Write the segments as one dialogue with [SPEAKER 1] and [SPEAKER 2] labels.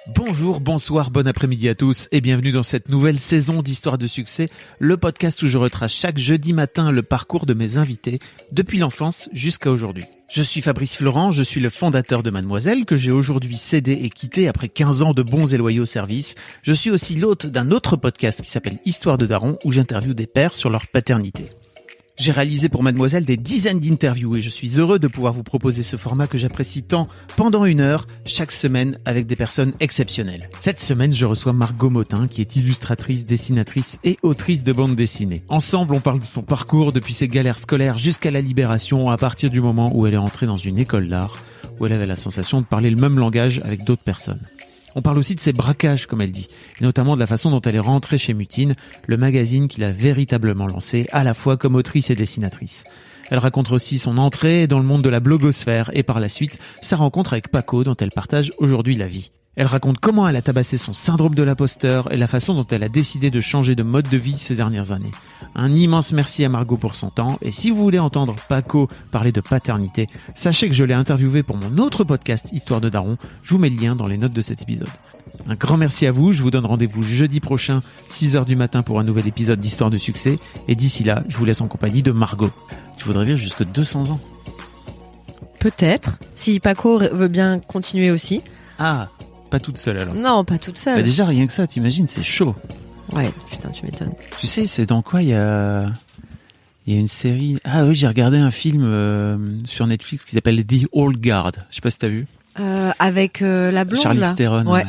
[SPEAKER 1] Bonjour, bonsoir, bon après-midi à tous et bienvenue dans cette nouvelle saison d'Histoire de succès, le podcast où je retrace chaque jeudi matin le parcours de mes invités depuis l'enfance jusqu'à aujourd'hui. Je suis Fabrice Florent, je suis le fondateur de Mademoiselle que j'ai aujourd'hui cédé et quitté après 15 ans de bons et loyaux services. Je suis aussi l'hôte d'un autre podcast qui s'appelle Histoire de Daron où j'interviewe des pères sur leur paternité. J'ai réalisé pour Mademoiselle des dizaines d'interviews et je suis heureux de pouvoir vous proposer ce format que j'apprécie tant pendant 1 heure, chaque semaine avec des personnes exceptionnelles. Cette semaine, je reçois Margot Motin qui est illustratrice, dessinatrice et autrice de bande dessinée. Ensemble, on parle de son parcours depuis ses galères scolaires jusqu'à la libération à partir du moment où elle est entrée dans une école d'art, où elle avait la sensation de parler le même langage avec d'autres personnes. On parle aussi de ses braquages, comme elle dit, et notamment de la façon dont elle est rentrée chez Mutine, le magazine qu'il a véritablement lancé, à la fois comme autrice et dessinatrice. Elle raconte aussi son entrée dans le monde de la blogosphère et par la suite, sa rencontre avec Paco, dont elle partage aujourd'hui la vie. Elle raconte comment elle a tabassé son syndrome de l'imposteur et la façon dont elle a décidé de changer de mode de vie ces dernières années. Un immense merci à Margot pour son temps. Et si vous voulez entendre Paco parler de paternité, sachez que je l'ai interviewé pour mon autre podcast Histoire de Daron. Je vous mets le lien dans les notes de cet épisode. Un grand merci à vous. Je vous donne rendez-vous jeudi prochain, 6h du matin pour un nouvel épisode d'Histoire de succès. Et d'ici là, je vous laisse en compagnie de Margot. Tu voudrais vivre jusque 200 ans?
[SPEAKER 2] Peut-être. Si Paco veut bien continuer aussi.
[SPEAKER 1] Ah, pas toute seule alors?
[SPEAKER 2] Non, pas toute seule.
[SPEAKER 1] Bah déjà, rien que ça, t'imagines, c'est chaud.
[SPEAKER 2] Ouais, putain, tu m'étonnes.
[SPEAKER 1] Tu sais, c'est dans quoi il y a une série. Ah oui, j'ai regardé un film sur Netflix qui s'appelle The Old Guard. Je sais pas si t'as vu.
[SPEAKER 2] Avec la blonde
[SPEAKER 1] Charlize Theron.
[SPEAKER 2] Ouais.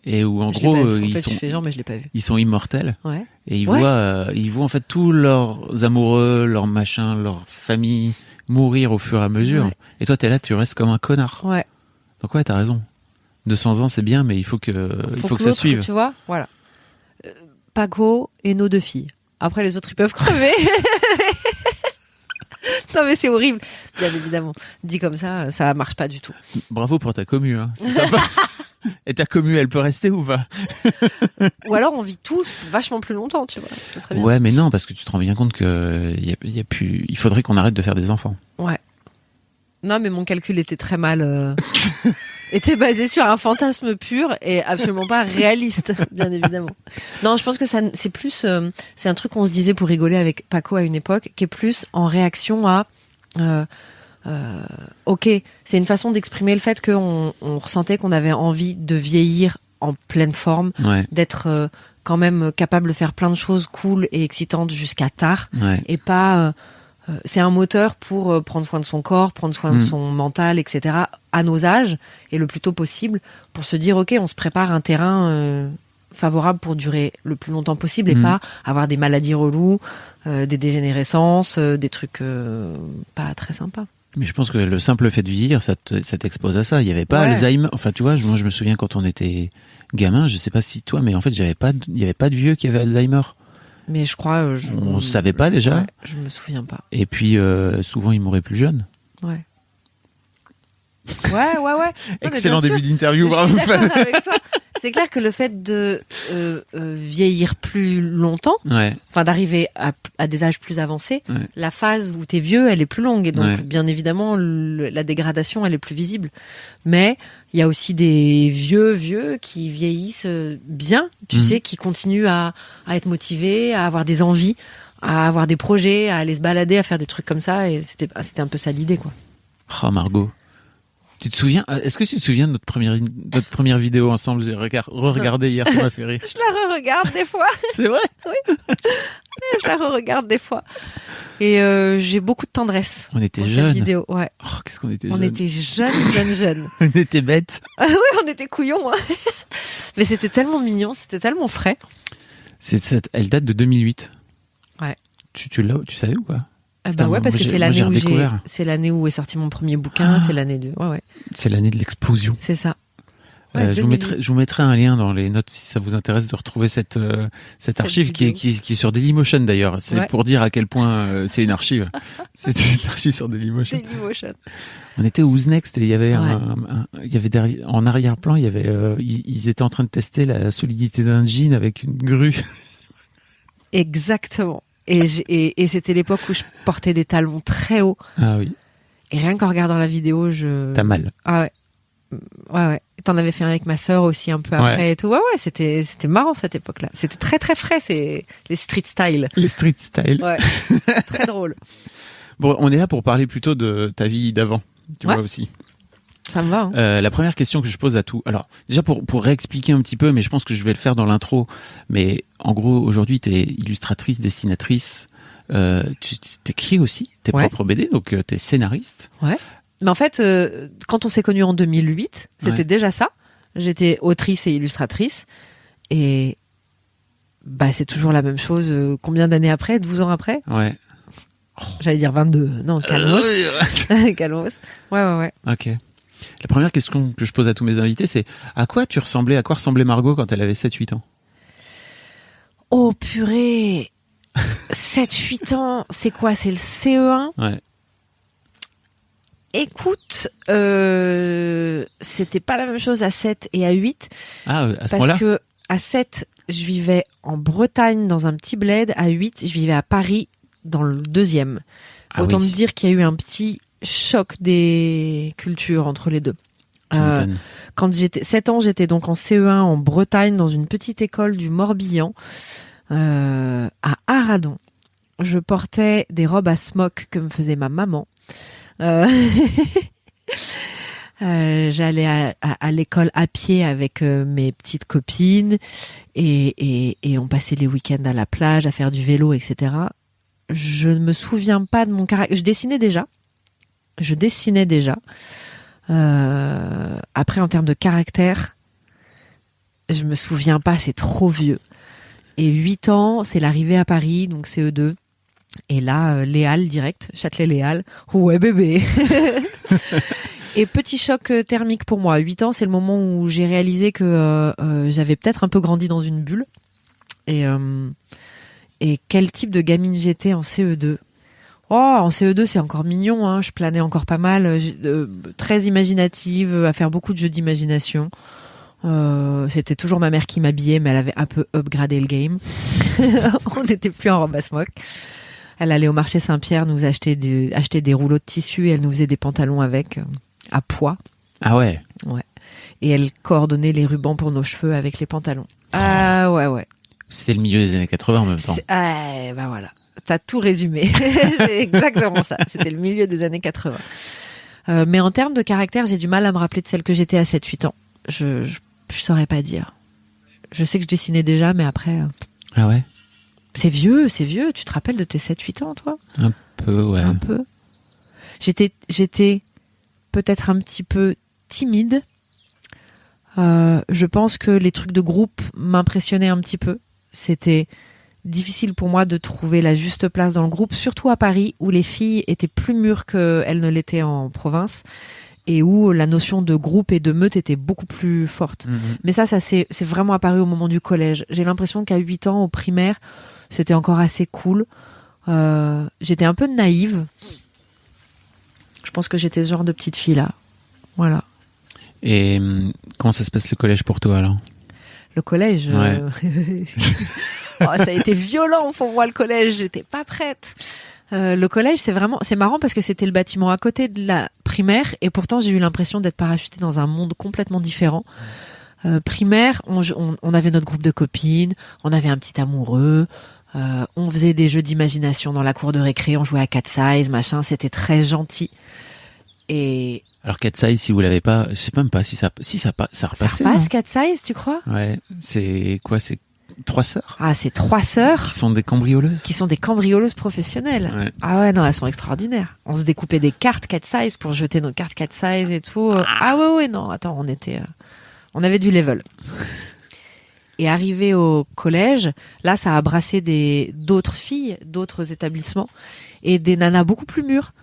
[SPEAKER 1] Et où en
[SPEAKER 2] je
[SPEAKER 1] gros
[SPEAKER 2] ils sont. Genre, mais je l'ai pas vu.
[SPEAKER 1] Ils sont immortels.
[SPEAKER 2] Ouais.
[SPEAKER 1] Et ils voient en fait tous leurs amoureux, leurs machins, leurs familles mourir au fur et à mesure.
[SPEAKER 2] Ouais.
[SPEAKER 1] Et toi, t'es là, tu restes comme un connard.
[SPEAKER 2] Ouais.
[SPEAKER 1] Donc ouais, t'as raison. 200 ans, c'est bien, mais il faut que ça suive.
[SPEAKER 2] Tu vois, voilà. Paco et nos 2 filles. Après, les autres, ils peuvent crever. Non, mais c'est horrible. Bien évidemment. Dit comme ça marche pas du tout.
[SPEAKER 1] Bravo pour ta commu, hein. C'est sympa. Et ta commu, elle peut rester ou pas?
[SPEAKER 2] Ou alors, on vit tous vachement plus longtemps, tu vois. Ce serait bien.
[SPEAKER 1] Ouais, mais non, parce que tu te rends bien compte que il faudrait qu'on arrête de faire des enfants.
[SPEAKER 2] Ouais. Non, mais mon calcul était très mal. Était basé sur un fantasme pur et absolument pas réaliste, bien évidemment. Non, je pense que ça, c'est plus, c'est un truc qu'on se disait pour rigoler avec Paco à une époque, qui est plus en réaction à, ok, c'est une façon d'exprimer le fait qu'on ressentait qu'on avait envie de vieillir en pleine forme,
[SPEAKER 1] Ouais.
[SPEAKER 2] d'être quand même capable de faire plein de choses cool et excitantes jusqu'à tard,
[SPEAKER 1] Ouais.
[SPEAKER 2] et pas c'est un moteur pour prendre soin de son corps, prendre soin de son mental, etc. à nos âges et le plus tôt possible pour se dire ok, on se prépare un terrain favorable pour durer le plus longtemps possible et pas avoir des maladies reloues, des dégénérescences, des trucs pas très sympas.
[SPEAKER 1] Mais je pense que le simple fait de vieillir, ça t'expose à ça. Il n'y avait pas
[SPEAKER 2] Ouais.
[SPEAKER 1] Alzheimer. Enfin, tu vois, moi, je me souviens quand on était gamin, je sais pas si toi, mais en fait, il n'y avait pas de vieux qui avait Alzheimer.
[SPEAKER 2] Mais je crois,
[SPEAKER 1] On savait pas déjà.
[SPEAKER 2] Ouais, je me souviens pas.
[SPEAKER 1] Et puis, souvent, ils mouraient plus jeunes.
[SPEAKER 2] Ouais. Ouais. Non,
[SPEAKER 1] Excellent
[SPEAKER 2] mais bien
[SPEAKER 1] début
[SPEAKER 2] sûr.
[SPEAKER 1] d'interview,
[SPEAKER 2] Je
[SPEAKER 1] bravo.
[SPEAKER 2] suis d'accord avec toi. C'est clair que le fait de vieillir plus longtemps,
[SPEAKER 1] Ouais.
[SPEAKER 2] enfin d'arriver à des âges plus avancés,
[SPEAKER 1] Ouais.
[SPEAKER 2] la phase où t'es vieux, elle est plus longue et donc
[SPEAKER 1] Ouais.
[SPEAKER 2] bien évidemment la dégradation elle est plus visible. Mais il y a aussi des vieux qui vieillissent bien, tu sais, qui continuent à être motivés, à avoir des envies, à avoir des projets, à aller se balader, à faire des trucs comme ça et c'était un peu ça l'idée quoi.
[SPEAKER 1] Oh, Margot. Tu te souviens, est-ce que tu te souviens de notre première vidéo ensemble? J'ai re-regardé hier, ça m'a fait rire.
[SPEAKER 2] Je la re-regarde des fois.
[SPEAKER 1] C'est vrai?
[SPEAKER 2] Oui. Je la re-regarde des fois. Et j'ai beaucoup de tendresse.
[SPEAKER 1] On était
[SPEAKER 2] pour
[SPEAKER 1] jeunes.
[SPEAKER 2] cette vidéo, ouais.
[SPEAKER 1] Oh, qu'est-ce qu'on était
[SPEAKER 2] On
[SPEAKER 1] jeunes.
[SPEAKER 2] était jeunes.
[SPEAKER 1] On était bêtes.
[SPEAKER 2] Ah oui, on était couillons. Hein. Mais c'était tellement mignon, c'était tellement frais.
[SPEAKER 1] Elle date de 2008.
[SPEAKER 2] Ouais.
[SPEAKER 1] Tu savais ou pas?
[SPEAKER 2] Bah ouais, parce que c'est l'année où
[SPEAKER 1] redécouvert.
[SPEAKER 2] c'est l'année où est sorti mon premier bouquin, c'est l'année de, ouais.
[SPEAKER 1] C'est l'année de l'explosion.
[SPEAKER 2] C'est ça. Ouais,
[SPEAKER 1] je vous mettrai un lien dans les notes si ça vous intéresse de retrouver cette archive qui est sur Dailymotion d'ailleurs. C'est pour dire à quel point c'est une archive. C'est une archive sur Dailymotion.
[SPEAKER 2] Dailymotion.
[SPEAKER 1] On était au Who's Next et il y avait il y avait derrière, en arrière-plan, il y avait ils étaient en train de tester la solidité d'un jean avec une grue.
[SPEAKER 2] Exactement. Et c'était l'époque où je portais des talons très hauts.
[SPEAKER 1] Ah oui.
[SPEAKER 2] Et rien qu'en regardant la vidéo,
[SPEAKER 1] T'as mal.
[SPEAKER 2] Ah ouais. Ouais. T'en avais fait un avec ma sœur aussi un peu après et tout. Ouais, c'était marrant cette époque-là. C'était très très frais, c'est les street style.
[SPEAKER 1] Les street style.
[SPEAKER 2] Ouais, très drôle.
[SPEAKER 1] Bon, on est là pour parler plutôt de ta vie d'avant, tu vois aussi.
[SPEAKER 2] Ça me va. Hein.
[SPEAKER 1] La première question que je pose à tout. Alors, déjà pour réexpliquer un petit peu, mais je pense que je vais le faire dans l'intro. Mais en gros, aujourd'hui, t'es illustratrice, dessinatrice. Tu t'écris aussi tes propres BD, donc t'es scénariste.
[SPEAKER 2] Ouais. Mais en fait, quand on s'est connus en 2008, c'était déjà ça. J'étais autrice et illustratrice. Et bah, c'est toujours la même chose. Combien d'années après? 12 ans après?
[SPEAKER 1] Ouais.
[SPEAKER 2] J'allais dire 22. Non, calmos. Calmos. Ouais.
[SPEAKER 1] Ok. La première question que je pose à tous mes invités, c'est à quoi ressemblait Margot quand elle avait 7-8 ans?
[SPEAKER 2] Oh purée! 7-8 ans, c'est quoi? C'est le CE1?
[SPEAKER 1] Ouais.
[SPEAKER 2] Écoute, c'était pas la même chose à 7 et à 8.
[SPEAKER 1] Ah, à ce moment-là?
[SPEAKER 2] Parce que à 7, je vivais en Bretagne dans un petit bled. À 8, je vivais à Paris dans le 2e. Autant me dire qu'il y a eu un petit choc des cultures entre les deux. Quand j'étais 7 ans, j'étais donc en CE1 en Bretagne dans une petite école du Morbihan à Arradon. Je portais des robes à smock que me faisait ma maman. J'allais à l'école à pied avec mes petites copines et on passait les week-ends à la plage à faire du vélo, etc. Je ne me souviens pas de mon caractère. Je dessinais déjà. Après, en termes de caractère, je me souviens pas, c'est trop vieux. Et 8 ans, c'est l'arrivée à Paris, donc CE2. Et là, les Halles direct, Châtelet-Les Halles. Ouais, bébé. Et petit choc thermique pour moi. 8 ans, c'est le moment où j'ai réalisé que j'avais peut-être un peu grandi dans une bulle. Et quel type de gamine j'étais en CE2. Oh, en CE2, c'est encore mignon, hein. Je planais encore pas mal, très imaginative, à faire beaucoup de jeux d'imagination. C'était toujours ma mère qui m'habillait, mais elle avait un peu upgradé le game. On n'était plus en robe à smock. Elle allait au marché Saint-Pierre nous acheter des rouleaux de tissu et elle nous faisait des pantalons avec, à poids.
[SPEAKER 1] Ah ouais?
[SPEAKER 2] Ouais. Et elle coordonnait les rubans pour nos cheveux avec les pantalons. Ah ouais.
[SPEAKER 1] C'était le milieu des années 80 en même temps.
[SPEAKER 2] Bah voilà. T'as tout résumé. C'est exactement ça. C'était le milieu des années 80. Mais en termes de caractère, j'ai du mal à me rappeler de celle que j'étais à 7-8 ans. Je saurais pas dire. Je sais que je dessinais déjà, mais après...
[SPEAKER 1] Ah ouais?
[SPEAKER 2] C'est vieux. Tu te rappelles de tes 7-8 ans, toi?
[SPEAKER 1] Un peu, ouais.
[SPEAKER 2] Un peu. J'étais peut-être un petit peu timide. Je pense que les trucs de groupe m'impressionnaient un petit peu. C'était difficile pour moi de trouver la juste place dans le groupe, surtout à Paris, où les filles étaient plus mûres qu'elles ne l'étaient en province, et où la notion de groupe et de meute était beaucoup plus forte. Mais ça c'est vraiment apparu au moment du collège. J'ai l'impression qu'à 8 ans, au primaire, c'était encore assez cool. J'étais un peu naïve. Je pense que j'étais ce genre de petite fille-là. Voilà.
[SPEAKER 1] Et comment ça se passe le collège pour toi, alors?
[SPEAKER 2] Le collège,
[SPEAKER 1] ouais.
[SPEAKER 2] Ça a été violent pour moi, le collège. J'étais pas prête. Le collège, c'est marrant parce que c'était le bâtiment à côté de la primaire et pourtant j'ai eu l'impression d'être parachutée dans un monde complètement différent. Primaire, on avait notre groupe de copines, on avait un petit amoureux, on faisait des jeux d'imagination dans la cour de récré, on jouait à Cat Size, machin, c'était très gentil. Et
[SPEAKER 1] alors Cat Size, si vous l'avez pas, je sais même pas si ça repassait.
[SPEAKER 2] Ça repasse Cat Size, tu crois?
[SPEAKER 1] Ouais, c'est quoi? C'est 3 sœurs?
[SPEAKER 2] Ah, c'est 3 sœurs
[SPEAKER 1] qui sont des cambrioleuses.
[SPEAKER 2] Qui sont des cambrioleuses professionnelles.
[SPEAKER 1] Ouais.
[SPEAKER 2] Ah ouais, non, elles sont extraordinaires. On se découpait des cartes Cat Size pour jeter nos cartes Cat Size et tout. Ah ouais, non, attends, on avait du level. Et arrivé au collège, là, ça a brassé d'autres filles, d'autres établissements et des nanas beaucoup plus mûres.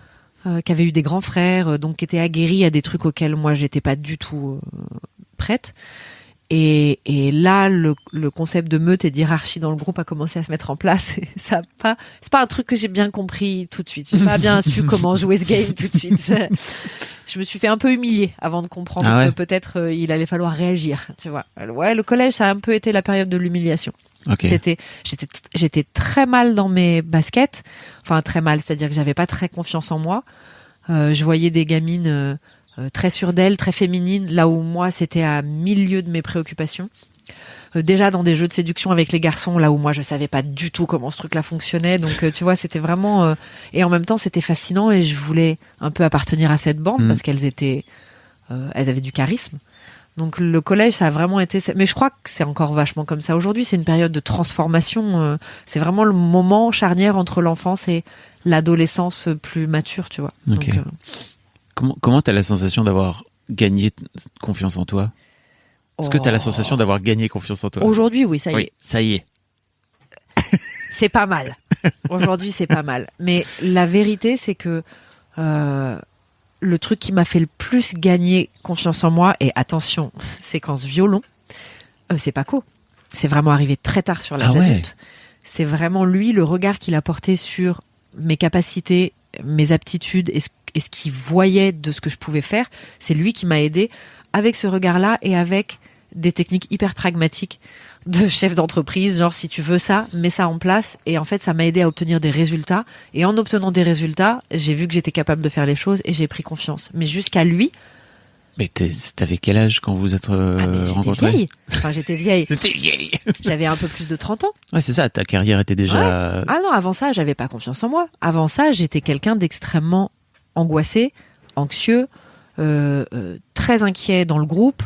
[SPEAKER 2] Qui avaient eu des grands frères, donc qui étaient aguerris à des trucs auxquels moi j'étais pas du tout prête. Et là, le concept de meute et d'hierarchie dans le groupe a commencé à se mettre en place. Et c'est pas un truc que j'ai bien compris tout de suite. J'ai pas bien su comment jouer ce game tout de suite. Je me suis fait un peu humilier avant de comprendre que peut-être il allait falloir réagir. Tu vois. Ouais, le collège, ça a un peu été la période de l'humiliation.
[SPEAKER 1] Okay.
[SPEAKER 2] J'étais très mal dans mes baskets. Enfin, très mal, c'est-à-dire que j'avais pas très confiance en moi. Je voyais des gamines très sûre d'elle, très féminine, là où moi c'était à milieu de mes préoccupations. Déjà dans des jeux de séduction avec les garçons, là où moi je savais pas du tout comment ce truc-là fonctionnait. Donc tu vois, c'était vraiment et en même temps c'était fascinant et je voulais un peu appartenir à cette bande parce qu'elles avaient du charisme. Donc le collège, ça a vraiment été. Mais je crois que c'est encore vachement comme ça aujourd'hui. C'est une période de transformation. C'est vraiment le moment charnière entre l'enfance et l'adolescence plus mature, tu vois.
[SPEAKER 1] Ok. Donc, comment t'as la sensation d'avoir gagné confiance en toi ? Est-ce que t'as la sensation d'avoir gagné confiance en toi ?
[SPEAKER 2] Aujourd'hui, oui, ça y est.
[SPEAKER 1] Oui, ça y est.
[SPEAKER 2] C'est pas mal. Aujourd'hui, c'est pas mal. Mais la vérité, c'est que le truc qui m'a fait le plus gagner confiance en moi, et attention, séquence violon, c'est Paco. C'est vraiment arrivé très tard sur l'âge adulte. C'est vraiment lui, le regard qu'il a porté sur mes capacités, mes aptitudes et ce qu'il voyait de ce que je pouvais faire. C'est lui qui m'a aidé avec ce regard-là et avec des techniques hyper pragmatiques de chef d'entreprise, genre si tu veux ça, mets ça en place. Et en fait, ça m'a aidé à obtenir des résultats. Et en obtenant des résultats, j'ai vu que j'étais capable de faire les choses et j'ai pris confiance. Mais jusqu'à lui...
[SPEAKER 1] Mais t'avais quel âge quand vous vous êtes rencontrés ?
[SPEAKER 2] Vieille. Enfin, j'étais vieille.
[SPEAKER 1] J'étais vieille.
[SPEAKER 2] J'avais un peu plus de 30 ans.
[SPEAKER 1] Ouais, c'est ça, ta carrière était déjà...
[SPEAKER 2] Ouais. Ah non, avant ça, j'avais pas confiance en moi. Avant ça, j'étais quelqu'un d'extrêmement angoissé, anxieux, très inquiet dans le groupe,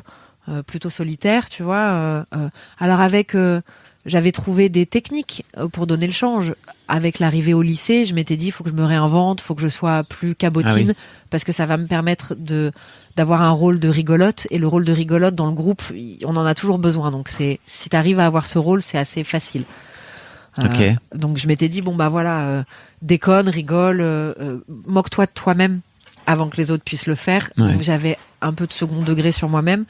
[SPEAKER 2] plutôt solitaire, tu vois. Alors j'avais trouvé des techniques pour donner le change. Avec l'arrivée au lycée, je m'étais dit, il faut que je me réinvente, il faut que je sois plus cabotine, parce que ça va me permettre d'avoir un rôle de rigolote. Et le rôle de rigolote dans le groupe, on en a toujours besoin. Donc si tu arrives à avoir ce rôle, c'est assez facile.
[SPEAKER 1] Okay.
[SPEAKER 2] Donc je m'étais dit, bon bah voilà, déconne, rigole, moque-toi de toi-même avant que les autres puissent le faire. Ouais. Donc j'avais un peu de second degré sur moi-même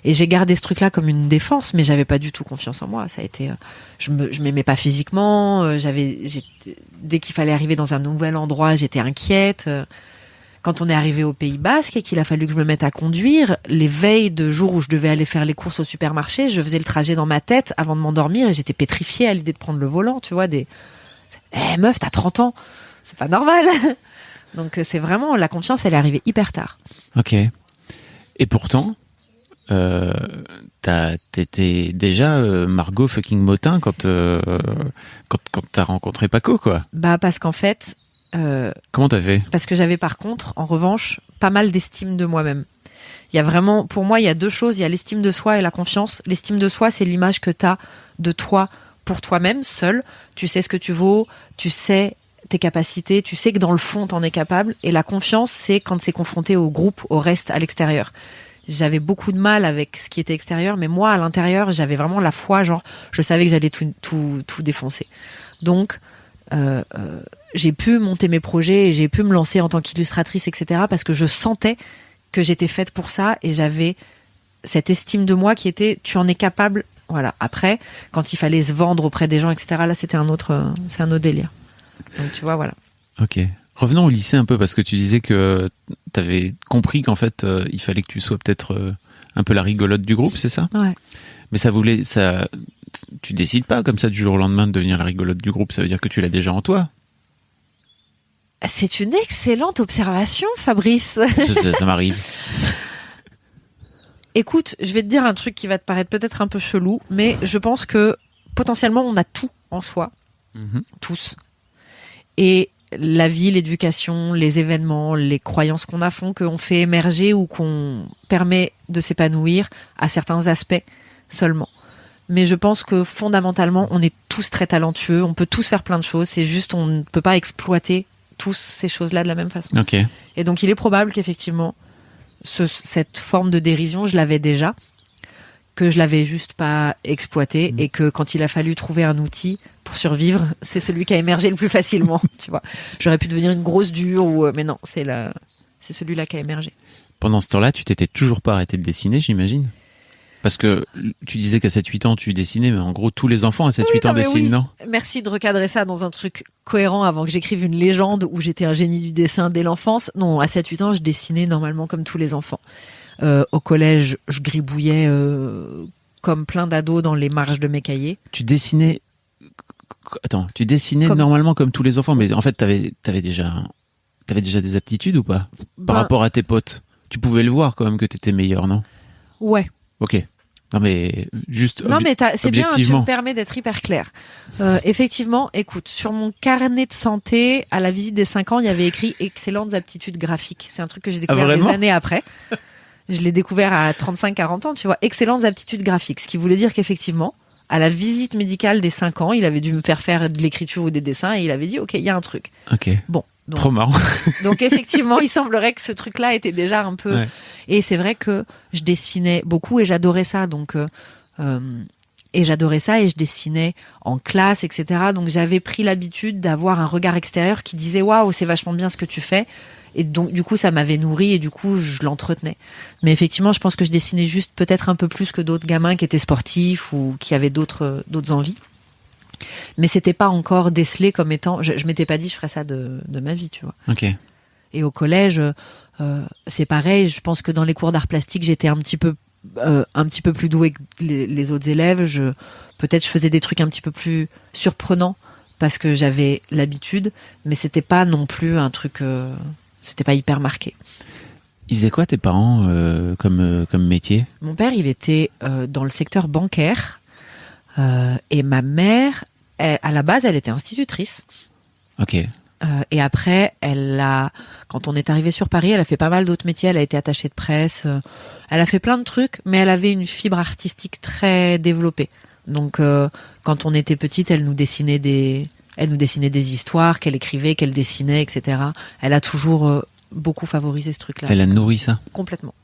[SPEAKER 2] et j'ai gardé ce truc-là comme une défense, mais j'avais pas du tout confiance en moi. Ça a été, je m'aimais pas physiquement. Dès qu'il fallait arriver dans un nouvel endroit, j'étais inquiète. Quand on est arrivé au Pays Basque et qu'il a fallu que je me mette à conduire, les veilles de jour où je devais aller faire les courses au supermarché, je faisais le trajet dans ma tête avant de m'endormir et j'étais pétrifiée à l'idée de prendre le volant, tu vois. Meuf, t'as 30 ans, c'est pas normal. Donc c'est vraiment, la confiance, elle est arrivée hyper tard.
[SPEAKER 1] Ok. Et pourtant, t'étais déjà Margot fucking Motin quand t'as rencontré Paco, quoi.
[SPEAKER 2] Bah parce qu'en fait...
[SPEAKER 1] Comment t'as fait ?
[SPEAKER 2] Parce que j'avais par contre, en revanche, pas mal d'estime de moi-même. Il y a vraiment, pour moi, il y a deux choses. Il y a l'estime de soi et la confiance. L'estime de soi, c'est l'image que t'as de toi pour toi-même, seul. Tu sais ce que tu vaux, tu sais tes capacités, tu sais que dans le fond, t'en es capable. Et la confiance, c'est quand c'est confronté au groupe, au reste, à l'extérieur. J'avais beaucoup de mal avec ce qui était extérieur, mais moi, à l'intérieur, j'avais vraiment la foi, genre, je savais que j'allais tout défoncer. Donc, j'ai pu monter mes projets et j'ai pu me lancer en tant qu'illustratrice, etc. parce que je sentais que j'étais faite pour ça et j'avais cette estime de moi qui était, tu en es capable. Voilà. Après, quand il fallait se vendre auprès des gens, etc., là, c'est un autre délire. Donc, tu vois, voilà.
[SPEAKER 1] Ok. Revenons au lycée un peu, parce que tu disais que t'avais compris qu'en fait, il fallait que tu sois peut-être un peu la rigolote du groupe, c'est ça ?
[SPEAKER 2] Ouais.
[SPEAKER 1] Mais tu décides pas comme ça du jour au lendemain de devenir la rigolote du groupe, ça veut dire que tu l'as déjà en toi.
[SPEAKER 2] C'est une excellente observation, Fabrice.
[SPEAKER 1] Ça m'arrive.
[SPEAKER 2] Écoute, je vais te dire un truc qui va te paraître peut-être un peu chelou, mais je pense que potentiellement on a tout en soi, tous. Et la vie, l'éducation, les événements, les croyances qu'on a font qu'on fait émerger ou qu'on permet de s'épanouir à certains aspects seulement. Mais je pense que fondamentalement, on est tous très talentueux, on peut tous faire plein de choses, c'est juste on ne peut pas exploiter tous ces choses-là de la même façon.
[SPEAKER 1] Okay.
[SPEAKER 2] Et donc il est probable qu'effectivement, cette forme de dérision, je l'avais déjà, que je l'avais juste pas exploité et que quand il a fallu trouver un outil pour survivre, c'est celui qui a émergé le plus facilement, tu vois. J'aurais pu devenir une grosse dure, mais non, c'est celui-là qui a émergé.
[SPEAKER 1] Pendant ce temps-là, tu t'étais toujours pas arrêté de dessiner, j'imagine ? Parce que tu disais qu'à 7-8 ans, tu dessinais, mais en gros, tous les enfants à 7-8 ans dessinent, non ?
[SPEAKER 2] Merci de recadrer ça dans un truc cohérent avant que j'écrive une légende où j'étais un génie du dessin dès l'enfance. Non, à 7-8 ans, je dessinais normalement comme tous les enfants. Au collège, je gribouillais comme plein d'ados dans les marges de mes cahiers.
[SPEAKER 1] Tu dessinais normalement comme tous les enfants, mais en fait, t'avais déjà des aptitudes ou pas ? Par rapport à tes potes ? Tu pouvais le voir quand même que t'étais meilleur, non?
[SPEAKER 2] Ouais.
[SPEAKER 1] Ok. Non mais juste
[SPEAKER 2] Non mais c'est bien, tu
[SPEAKER 1] objectivement.
[SPEAKER 2] me permets d'être hyper clair. Effectivement, écoute, sur mon carnet de santé, à la visite des 5 ans, il y avait écrit excellentes aptitudes graphiques. C'est un truc que j'ai découvert des années après. Je l'ai découvert à 35-40 ans, tu vois, excellentes aptitudes graphiques. Ce qui voulait dire qu'effectivement, à la visite médicale des 5 ans, il avait dû me faire de l'écriture ou des dessins et il avait dit, ok, il y a un truc.
[SPEAKER 1] Ok.
[SPEAKER 2] Bon. Donc,
[SPEAKER 1] trop marrant.
[SPEAKER 2] Donc effectivement, il semblerait que ce truc-là était déjà un peu...
[SPEAKER 1] Ouais.
[SPEAKER 2] Et c'est vrai que je dessinais beaucoup et j'adorais ça. Donc, et j'adorais ça et je dessinais en classe, etc. Donc j'avais pris l'habitude d'avoir un regard extérieur qui disait « Waouh, c'est vachement bien ce que tu fais ». Et donc du coup, ça m'avait nourri et du coup, je l'entretenais. Mais effectivement, je pense que je dessinais juste peut-être un peu plus que d'autres gamins qui étaient sportifs ou qui avaient d'autres envies. Mais c'était pas encore décelé comme étant... Je m'étais pas dit je ferais ça de ma vie, tu vois.
[SPEAKER 1] Ok.
[SPEAKER 2] Et au collège, c'est pareil. Je pense que dans les cours d'art plastique, j'étais un petit peu plus douée que les autres élèves. Peut-être je faisais des trucs un petit peu plus surprenants parce que j'avais l'habitude, mais c'était pas non plus un truc... c'était pas hyper marqué.
[SPEAKER 1] Ils faisaient quoi tes parents comme métier?
[SPEAKER 2] Mon père, il était dans le secteur bancaire. Et ma mère, à la base, elle était institutrice.
[SPEAKER 1] Ok.
[SPEAKER 2] Et après, quand on est arrivé sur Paris, elle a fait pas mal d'autres métiers. Elle a été attachée de presse. Elle a fait plein de trucs, mais elle avait une fibre artistique très développée. Donc, quand on était petite, elle nous dessinait des histoires qu'elle écrivait, qu'elle dessinait, etc. Elle a toujours beaucoup favorisé ce truc-là.
[SPEAKER 1] Elle a nourri ça?
[SPEAKER 2] Complètement.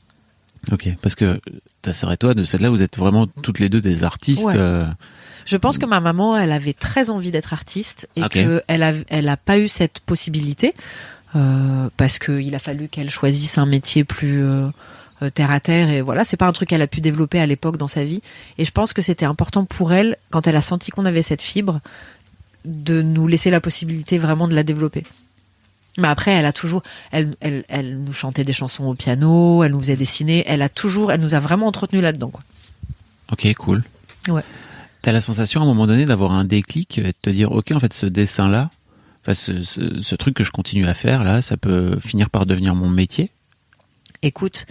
[SPEAKER 1] Ok, parce que ta sœur et toi, de celle-là, vous êtes vraiment toutes les deux des artistes.
[SPEAKER 2] Ouais. Je pense que ma maman, elle avait très envie d'être artiste et qu'elle a pas eu cette possibilité parce qu'il a fallu qu'elle choisisse un métier plus terre à terre et voilà, c'est pas un truc qu'elle a pu développer à l'époque dans sa vie. Et je pense que c'était important pour elle, quand elle a senti qu'on avait cette fibre, de nous laisser la possibilité vraiment de la développer. Mais après, elle nous chantait des chansons au piano, elle nous faisait dessiner, elle nous a vraiment entretenus là-dedans, quoi.
[SPEAKER 1] Ok, cool.
[SPEAKER 2] Ouais.
[SPEAKER 1] T'as la sensation à un moment donné d'avoir un déclic et de te dire, ok, en fait, ce dessin-là, enfin, ce truc que je continue à faire, là, ça peut finir par devenir mon métier?
[SPEAKER 2] Écoute,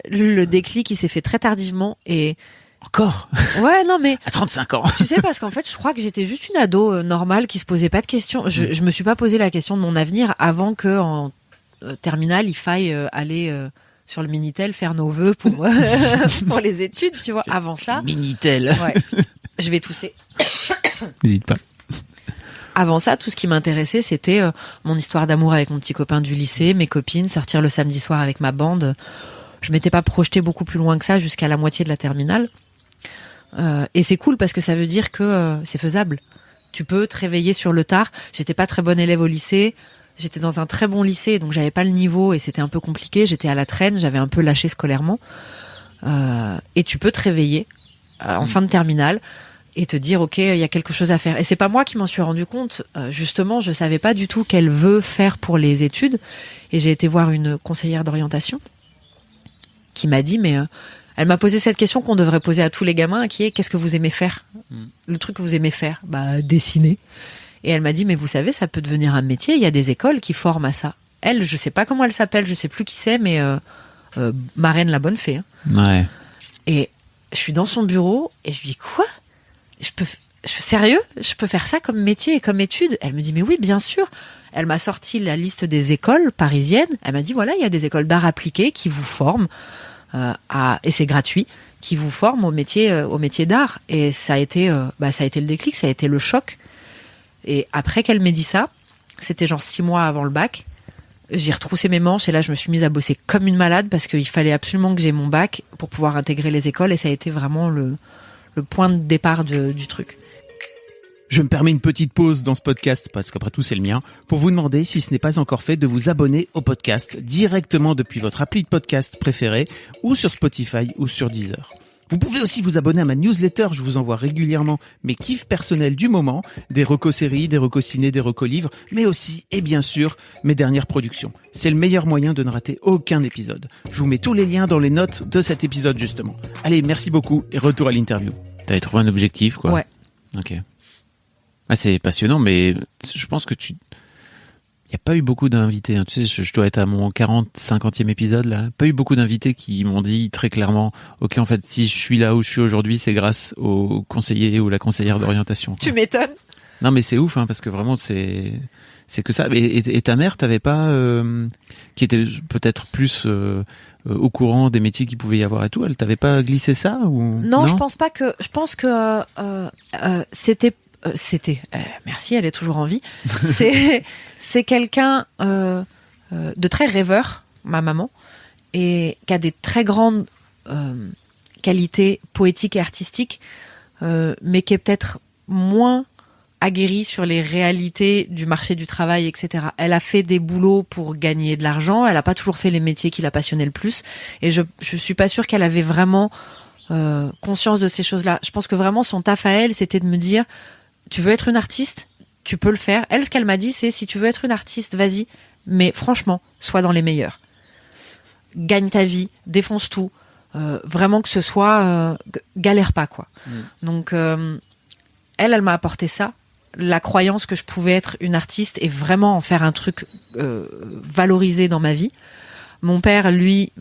[SPEAKER 2] le déclic, il s'est fait très tardivement et...
[SPEAKER 1] Encore?
[SPEAKER 2] Ouais, non, mais...
[SPEAKER 1] À 35 ans.
[SPEAKER 2] Tu sais, parce qu'en fait, je crois que j'étais juste une ado normale qui se posait pas de questions. Je me suis pas posé la question de mon avenir avant que en terminale, il faille aller sur le Minitel faire nos vœux pour pour les études, tu vois. Avant ça...
[SPEAKER 1] Minitel.
[SPEAKER 2] Ouais. Je vais tousser.
[SPEAKER 1] N'hésite pas.
[SPEAKER 2] Avant ça, tout ce qui m'intéressait, c'était mon histoire d'amour avec mon petit copain du lycée, mes copines, sortir le samedi soir avec ma bande. Je m'étais pas projetée beaucoup plus loin que ça jusqu'à la moitié de la terminale. Et c'est cool parce que ça veut dire que c'est faisable. Tu peux te réveiller sur le tard. J'étais pas très bonne élève au lycée. J'étais dans un très bon lycée, donc j'avais pas le niveau et c'était un peu compliqué. J'étais à la traîne, j'avais un peu lâché scolairement. Et tu peux te réveiller en fin de terminale et te dire ok, il y a quelque chose à faire. Et c'est pas moi qui m'en suis rendu compte. Justement, je savais pas du tout quelle veut faire pour les études. Et j'ai été voir une conseillère d'orientation qui m'a dit mais elle m'a posé cette question qu'on devrait poser à tous les gamins, qui est qu'est-ce que vous aimez faire? Le truc que vous aimez faire? Bah, dessiner. Et elle m'a dit, mais vous savez, ça peut devenir un métier, il y a des écoles qui forment à ça. Elle, je sais pas comment elle s'appelle, je sais plus qui c'est, mais Marraine la bonne fée. Hein.
[SPEAKER 1] Ouais.
[SPEAKER 2] Et je suis dans son bureau et je lui dis, quoi? Sérieux? Je peux faire ça comme métier et comme étude? Elle me dit, mais oui, bien sûr. Elle m'a sorti la liste des écoles parisiennes. Elle m'a dit, voilà, il y a des écoles d'art appliqué qui vous forment. Et c'est gratuit, qui vous forment au métier d'art. Et ça a été le déclic, ça a été le choc. Et après qu'elle m'ait dit ça, c'était genre 6 mois avant le bac, j'ai retroussé mes manches et là je me suis mise à bosser comme une malade parce qu'il fallait absolument que j'ai mon bac pour pouvoir intégrer les écoles et ça a été vraiment le point de départ du truc.
[SPEAKER 1] Je me permets une petite pause dans ce podcast, parce qu'après tout c'est le mien, pour vous demander, si ce n'est pas encore fait, de vous abonner au podcast directement depuis votre appli de podcast préférée ou sur Spotify ou sur Deezer. Vous pouvez aussi vous abonner à ma newsletter, je vous envoie régulièrement mes kiffs personnels du moment, des recos séries, des recos ciné, des recos livres, mais aussi, et bien sûr, mes dernières productions. C'est le meilleur moyen de ne rater aucun épisode. Je vous mets tous les liens dans les notes de cet épisode justement. Allez, merci beaucoup et retour à l'interview. T'avais trouvé un objectif, quoi?
[SPEAKER 2] Ouais.
[SPEAKER 1] Ok. Ah, c'est passionnant, mais je pense que Il n'y a pas eu beaucoup d'invités. Hein. Tu sais, je dois être à mon 50e épisode, là. Pas eu beaucoup d'invités qui m'ont dit très clairement, OK, en fait, si je suis là où je suis aujourd'hui, c'est grâce au conseiller ou la conseillère d'orientation. Quoi.
[SPEAKER 2] Tu m'étonnes.
[SPEAKER 1] Non, mais c'est ouf, hein, parce que vraiment, c'est que ça. Et ta mère, t'avais pas, qui était peut-être plus au courant des métiers qu'il pouvait y avoir et tout, elle t'avait pas glissé ça ou
[SPEAKER 2] Non, je pense pas que. Je pense que c'était. Merci, elle est toujours en vie. C'est quelqu'un de très rêveur, ma maman, et qui a des très grandes qualités poétiques et artistiques, mais qui est peut-être moins aguerrie sur les réalités du marché du travail, etc. Elle a fait des boulots pour gagner de l'argent, elle n'a pas toujours fait les métiers qui la passionnaient le plus, et je suis pas sûre qu'elle avait vraiment conscience de ces choses-là. Je pense que vraiment son taf à elle, c'était de me dire, tu veux être une artiste, tu peux le faire. Elle, ce qu'elle m'a dit, c'est, si tu veux être une artiste, vas-y, mais franchement, sois dans les meilleurs. Gagne ta vie, défonce tout, vraiment que ce soit, galère pas, quoi. Donc, elle m'a apporté ça, la croyance que je pouvais être une artiste et vraiment en faire un truc valorisé dans ma vie. Mon père, lui,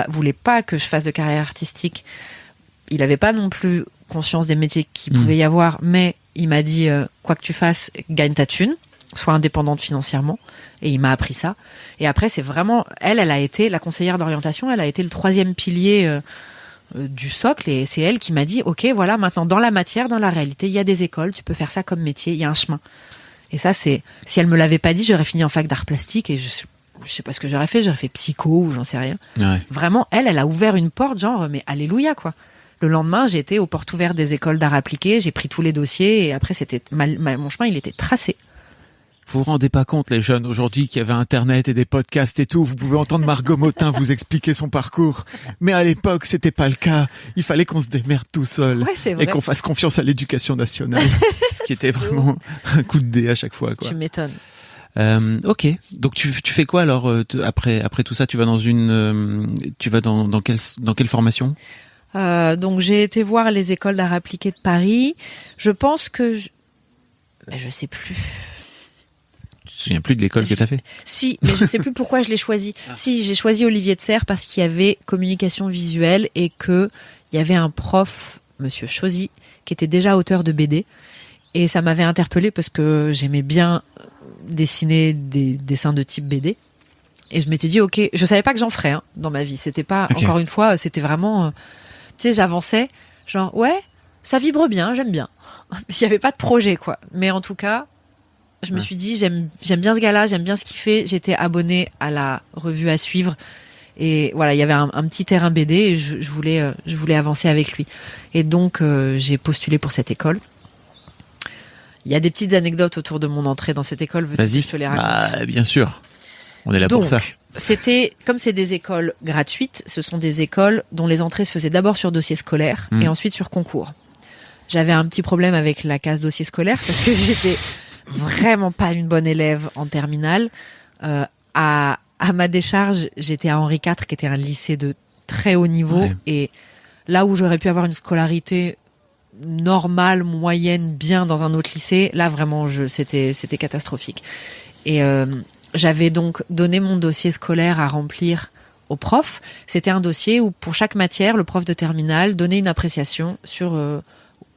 [SPEAKER 2] voulait pas que je fasse de carrière artistique. Il avait pas non plus conscience des métiers qu'il pouvait y avoir, mais il m'a dit, quoi que tu fasses, gagne ta thune, sois indépendante financièrement. Et il m'a appris ça. Et après, c'est vraiment, elle a été, la conseillère d'orientation, elle a été le 3e pilier du socle, et c'est elle qui m'a dit, ok, voilà, maintenant dans la matière, dans la réalité, il y a des écoles, tu peux faire ça comme métier, il y a un chemin. Et ça, si elle me l'avait pas dit, j'aurais fini en fac d'art plastique et je sais pas ce que j'aurais fait psycho ou j'en sais rien.
[SPEAKER 1] Ouais.
[SPEAKER 2] Vraiment, elle a ouvert une porte, genre, mais alléluia, quoi. Le lendemain, j'ai été aux portes ouvertes des écoles d'art appliqué, j'ai pris tous les dossiers, et après, c'était mon chemin, il était tracé.
[SPEAKER 1] Vous vous rendez pas compte, les jeunes, aujourd'hui, qu'il y avait Internet et des podcasts et tout, vous pouvez entendre Margot Motin vous expliquer son parcours. Mais à l'époque, c'était pas le cas. Il fallait qu'on se démerde tout seul.
[SPEAKER 2] Ouais, c'est vrai.
[SPEAKER 1] Et qu'on fasse confiance à l'éducation nationale. Ce qui était vraiment un coup de dé à chaque fois, quoi.
[SPEAKER 2] Tu m'étonnes.
[SPEAKER 1] Ok. Donc tu fais quoi alors après tout ça, tu vas dans quelle formation?
[SPEAKER 2] Donc j'ai été voir les écoles d'art appliqué de Paris. Je pense que mais je sais plus.
[SPEAKER 1] Tu te souviens plus de l'école que t'as fait?
[SPEAKER 2] Si, mais je sais plus pourquoi je l'ai choisi. Si, j'ai choisi Olivier de Serres parce qu'il y avait communication visuelle et que il y avait un prof, Monsieur Chosy, qui était déjà auteur de BD. Et ça m'avait interpellée parce que j'aimais bien dessiner des dessins de type BD. Et je m'étais dit, ok, je savais pas que j'en ferais dans ma vie. C'était pas, encore une fois, c'était vraiment, tu sais, j'avançais, genre, ouais, ça vibre bien, j'aime bien. Il y avait pas de projet, quoi. Mais en tout cas, je me suis dit, j'aime bien ce gars-là, j'aime bien ce qu'il fait. J'étais abonnée à la revue à suivre. Et voilà, il y avait un petit terrain BD et je voulais avancer avec lui. Et donc, j'ai postulé pour cette école. Il y a des petites anecdotes autour de mon entrée dans cette école.
[SPEAKER 1] Vas-y.
[SPEAKER 2] Je te les raconte.
[SPEAKER 1] Bah, bien sûr. On est là
[SPEAKER 2] donc,
[SPEAKER 1] pour ça.
[SPEAKER 2] Comme c'est des écoles gratuites, ce sont des écoles dont les entrées se faisaient d'abord sur dossier scolaire et ensuite sur concours. J'avais un petit problème avec la case dossier scolaire parce que j'étais vraiment pas une bonne élève en terminale. À ma décharge, j'étais à Henri IV, qui était un lycée de très haut niveau. Ouais. Et là où j'aurais pu avoir une scolarité normale, moyenne, bien dans un autre lycée, là vraiment, c'était catastrophique. Et j'avais donc donné mon dossier scolaire à remplir au prof. C'était un dossier où pour chaque matière, le prof de terminale donnait une appréciation sur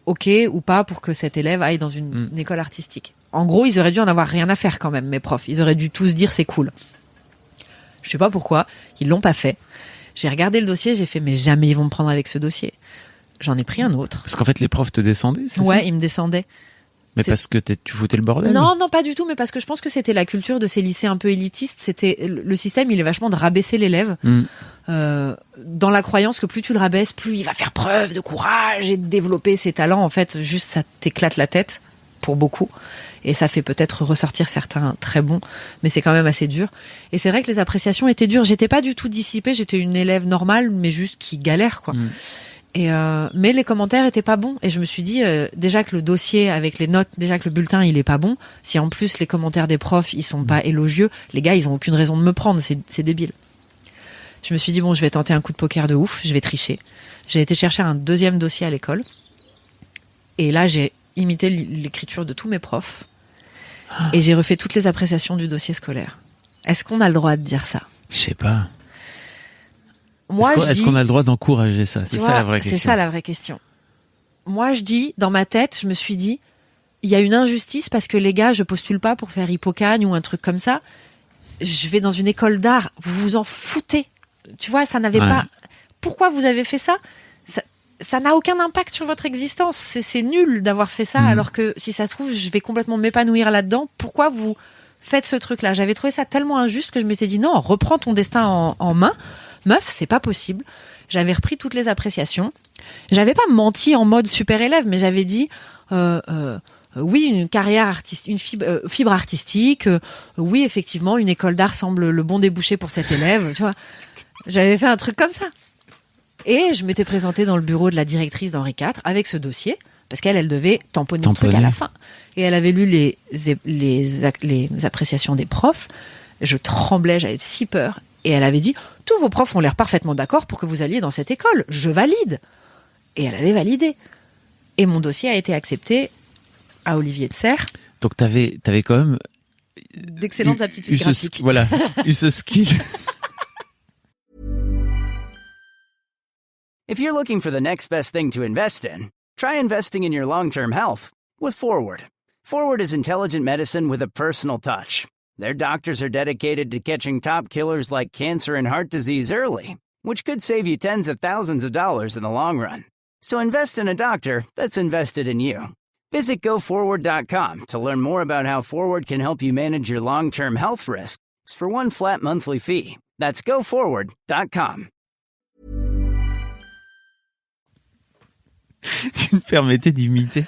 [SPEAKER 2] OK ou pas pour que cet élève aille dans une école artistique. En gros, ils auraient dû en avoir rien à faire quand même, mes profs. Ils auraient dû tous dire c'est cool. Je sais pas pourquoi, ils l'ont pas fait. J'ai regardé le dossier, j'ai fait mais jamais ils vont me prendre avec ce dossier. J'en ai pris un autre.
[SPEAKER 1] Parce qu'en fait les profs te descendaient, c'est ça ?
[SPEAKER 2] Ouais, ils me descendaient.
[SPEAKER 1] Mais parce que tu foutais le bordel ?
[SPEAKER 2] Non, pas du tout, mais parce que je pense que c'était la culture de ces lycées un peu élitistes. C'était le système, il est vachement de rabaisser l'élève dans la croyance que plus tu le rabaisses, plus il va faire preuve de courage et de développer ses talents. En fait, juste ça t'éclate la tête pour beaucoup. Et ça fait peut-être ressortir certains très bons, mais c'est quand même assez dur. Et c'est vrai que les appréciations étaient dures. J'étais pas du tout dissipée, j'étais une élève normale, mais juste qui galère, quoi. Mais les commentaires étaient pas bons. Et je me suis dit, déjà que le dossier avec les notes, déjà que le bulletin, il est pas bon. Si en plus les commentaires des profs, ils sont pas élogieux, les gars, ils ont aucune raison de me prendre. C'est débile. Je me suis dit, bon, je vais tenter un coup de poker de ouf, je vais tricher. J'ai été chercher un deuxième dossier à l'école. Et là, j'ai imité l'écriture de tous mes profs. Et j'ai refait toutes les appréciations du dossier scolaire. Est-ce qu'on a le droit de dire ça?
[SPEAKER 1] Je sais pas.
[SPEAKER 2] Moi,
[SPEAKER 1] est-ce qu'on a le droit d'encourager ça? C'est ça la vraie question.
[SPEAKER 2] C'est ça la vraie question. Moi, je dis, dans ma tête, je me suis dit, il y a une injustice parce que les gars, je postule pas pour faire Hippocagne ou un truc comme ça. Je vais dans une école d'art. Vous vous en foutez. Tu vois, ça n'avait pas... Pourquoi vous avez fait ça? Ça n'a aucun impact sur votre existence. C'est nul d'avoir fait ça, alors que si ça se trouve, je vais complètement m'épanouir là-dedans. Pourquoi vous faites ce truc-là? J'avais trouvé ça tellement injuste que je me suis dit, non, reprends ton destin en main. Meuf, c'est pas possible. J'avais repris toutes les appréciations. J'avais pas menti en mode super élève, mais j'avais dit... oui, une carrière artistique, une fibre artistique. Oui, effectivement, une école d'art semble le bon débouché pour cet élève. Tu vois, j'avais fait un truc comme ça. Et je m'étais présentée dans le bureau de la directrice d'Henri IV avec ce dossier, parce qu'elle devait tamponner le truc à la fin. Et elle avait lu les appréciations des profs. Je tremblais, j'avais si peur. Et elle avait dit, tous vos profs ont l'air parfaitement d'accord pour que vous alliez dans cette école. Je valide. Et elle avait validé. Et mon dossier a été accepté à Olivier de Serres.
[SPEAKER 1] Donc t'avais quand même
[SPEAKER 2] d'excellentes aptitudes graphiques.
[SPEAKER 1] Voilà, eu ce skill.
[SPEAKER 3] If you're looking for the next best thing to invest in, try investing in your long-term health with Forward. Forward is intelligent medicine with a personal touch. Their doctors are dedicated to catching top killers like cancer and heart disease early, which could save you tens of thousands of dollars in the long run. So invest in a doctor that's invested in you. Visit GoForward.com to learn more about how Forward can help you manage your long-term health risks for one flat monthly fee. That's GoForward.com.
[SPEAKER 1] Tu me permettais d'imiter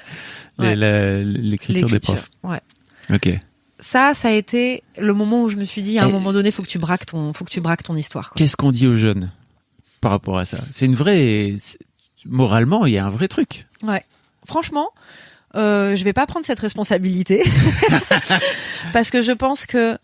[SPEAKER 1] l'écriture des profs.
[SPEAKER 2] Ouais.
[SPEAKER 1] Ok.
[SPEAKER 2] Ça a été le moment où je me suis dit, à un moment donné, faut que tu braques ton histoire. Quoi.
[SPEAKER 1] Qu'est-ce qu'on dit aux jeunes par rapport à ça? C'est une vraie... Moralement, il y a un vrai truc.
[SPEAKER 2] Ouais. Franchement... je vais pas prendre cette responsabilité parce que je pense que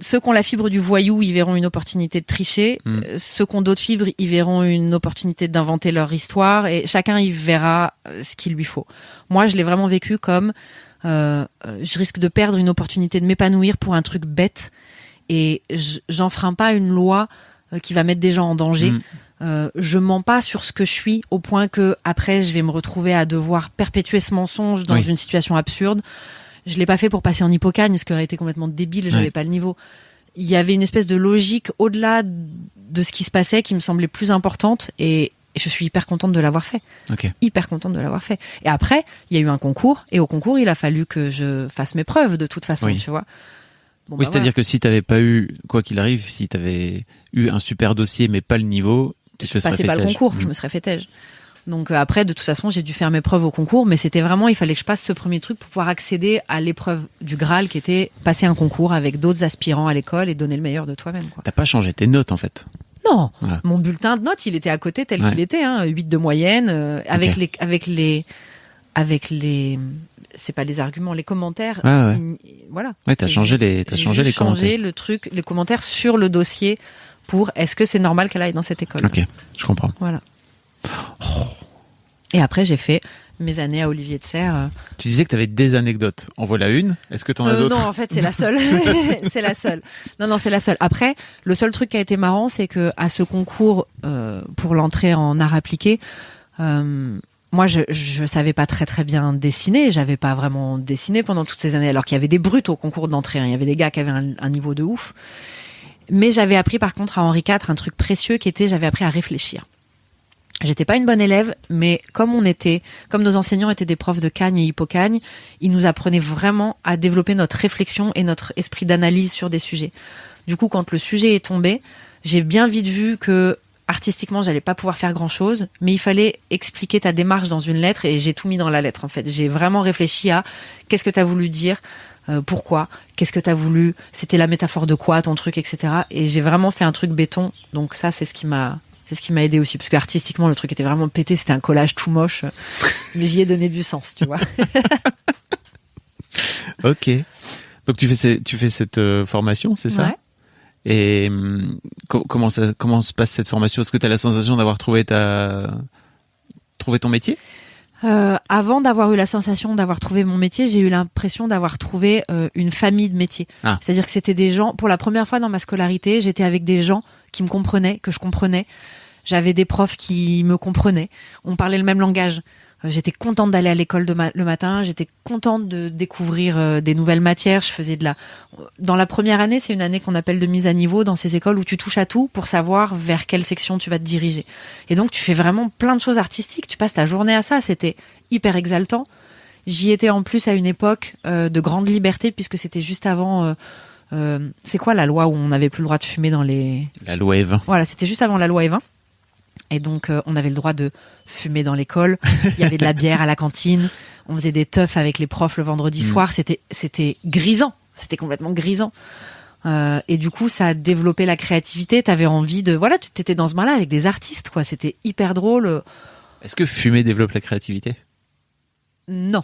[SPEAKER 2] ceux qui ont la fibre du voyou, ils verront une opportunité de tricher. Ceux qui ont d'autres fibres, ils verront une opportunité d'inventer leur histoire et chacun il verra ce qu'il lui faut. Moi, je l'ai vraiment vécu comme je risque de perdre une opportunité de m'épanouir pour un truc bête et j'enfreins pas une loi qui va mettre des gens en danger. Je mens pas sur ce que je suis au point que après je vais me retrouver à devoir perpétuer ce mensonge dans une situation absurde. Je l'ai pas fait pour passer en Hippocagne, ce qui aurait été complètement débile, j'avais pas le niveau. Il y avait une espèce de logique au-delà de ce qui se passait qui me semblait plus importante et je suis hyper contente de l'avoir fait. Hyper contente de l'avoir fait. Et après, il y a eu un concours et au concours, il a fallu que je fasse mes preuves de toute façon, tu vois. Bon,
[SPEAKER 1] oui, c'est-à-dire que si t'avais pas eu, quoi qu'il arrive, si t'avais eu un super dossier mais pas le niveau,
[SPEAKER 2] je passais pas le concours, je me serais fait têche. Donc après, de toute façon, j'ai dû faire mes preuves au concours, mais c'était vraiment, il fallait que je passe ce premier truc pour pouvoir accéder à l'épreuve du Graal qui était passer un concours avec d'autres aspirants à l'école et donner le meilleur de toi-même. Quoi.
[SPEAKER 1] T'as pas changé tes notes en fait?
[SPEAKER 2] Non, mon bulletin de notes, il était à côté tel qu'il était, 8 de moyenne, avec les, c'est pas les arguments, les commentaires. Voilà.
[SPEAKER 1] Ouais, t'as changé les commentaires.
[SPEAKER 2] Changé le truc, les commentaires sur le dossier pour est-ce que c'est normal qu'elle aille dans cette école.
[SPEAKER 1] Ok, je comprends.
[SPEAKER 2] Voilà. Et après, j'ai fait mes années à Olivier de Serres.
[SPEAKER 1] Tu disais que tu avais des anecdotes. En voilà une. Est-ce que tu en as d'autres?
[SPEAKER 2] Non, en fait, c'est la seule. C'est la seule. Non, c'est la seule. Après, le seul truc qui a été marrant, c'est que à ce concours pour l'entrée en art appliqué, moi, je savais pas très bien dessiner. J'avais pas vraiment dessiné pendant toutes ces années, alors qu'il y avait des brutes au concours d'entrée. Il y avait des gars qui avaient un niveau de ouf. Mais j'avais appris par contre à Henri IV un truc précieux qui était, j'avais appris à réfléchir. J'étais pas une bonne élève, mais comme nos enseignants étaient des profs de Cagne et Hippocagne, ils nous apprenaient vraiment à développer notre réflexion et notre esprit d'analyse sur des sujets. Du coup, quand le sujet est tombé, j'ai bien vite vu que artistiquement, j'allais pas pouvoir faire grand chose, mais il fallait expliquer ta démarche dans une lettre et j'ai tout mis dans la lettre en fait. J'ai vraiment réfléchi à qu'est-ce que t'as voulu dire, pourquoi, qu'est-ce que t'as voulu, c'était la métaphore de quoi ton truc, etc. Et j'ai vraiment fait un truc béton, donc ça c'est ce qui m'a aidé aussi, parce que artistiquement le truc était vraiment pété, c'était un collage tout moche, mais j'y ai donné du sens, tu vois.
[SPEAKER 1] Ok, donc tu fais cette formation, c'est ça?
[SPEAKER 2] Ouais.
[SPEAKER 1] Et comment se passe cette formation? Est-ce que tu as la sensation d'avoir trouvé ton métier?
[SPEAKER 2] Avant d'avoir eu la sensation d'avoir trouvé mon métier, j'ai eu l'impression d'avoir trouvé une famille de métiers.
[SPEAKER 1] Ah.
[SPEAKER 2] C'est-à-dire que c'était des gens, pour la première fois dans ma scolarité, j'étais avec des gens qui me comprenaient, que je comprenais. J'avais des profs qui me comprenaient. On parlait le même langage. J'étais contente d'aller à l'école le matin. J'étais contente de découvrir des nouvelles matières. Je faisais dans la première année, c'est une année qu'on appelle de mise à niveau dans ces écoles où tu touches à tout pour savoir vers quelle section tu vas te diriger. Et donc, tu fais vraiment plein de choses artistiques. Tu passes ta journée à ça. C'était hyper exaltant. J'y étais en plus à une époque de grande liberté puisque c'était juste avant. C'est quoi la loi où on n'avait plus le droit de fumer dans les...
[SPEAKER 1] La loi Evin.
[SPEAKER 2] Voilà, c'était juste avant la loi Evin. Et donc, on avait le droit de fumer dans l'école. Il y avait de la bière à la cantine. On faisait des teufs avec les profs le vendredi soir. C'était grisant. C'était complètement grisant. Et du coup, ça a développé la créativité. T'avais envie de... Voilà, tu étais dans ce bain-là avec des artistes, quoi. C'était hyper drôle.
[SPEAKER 1] Est-ce que fumer développe la créativité ?
[SPEAKER 2] Non.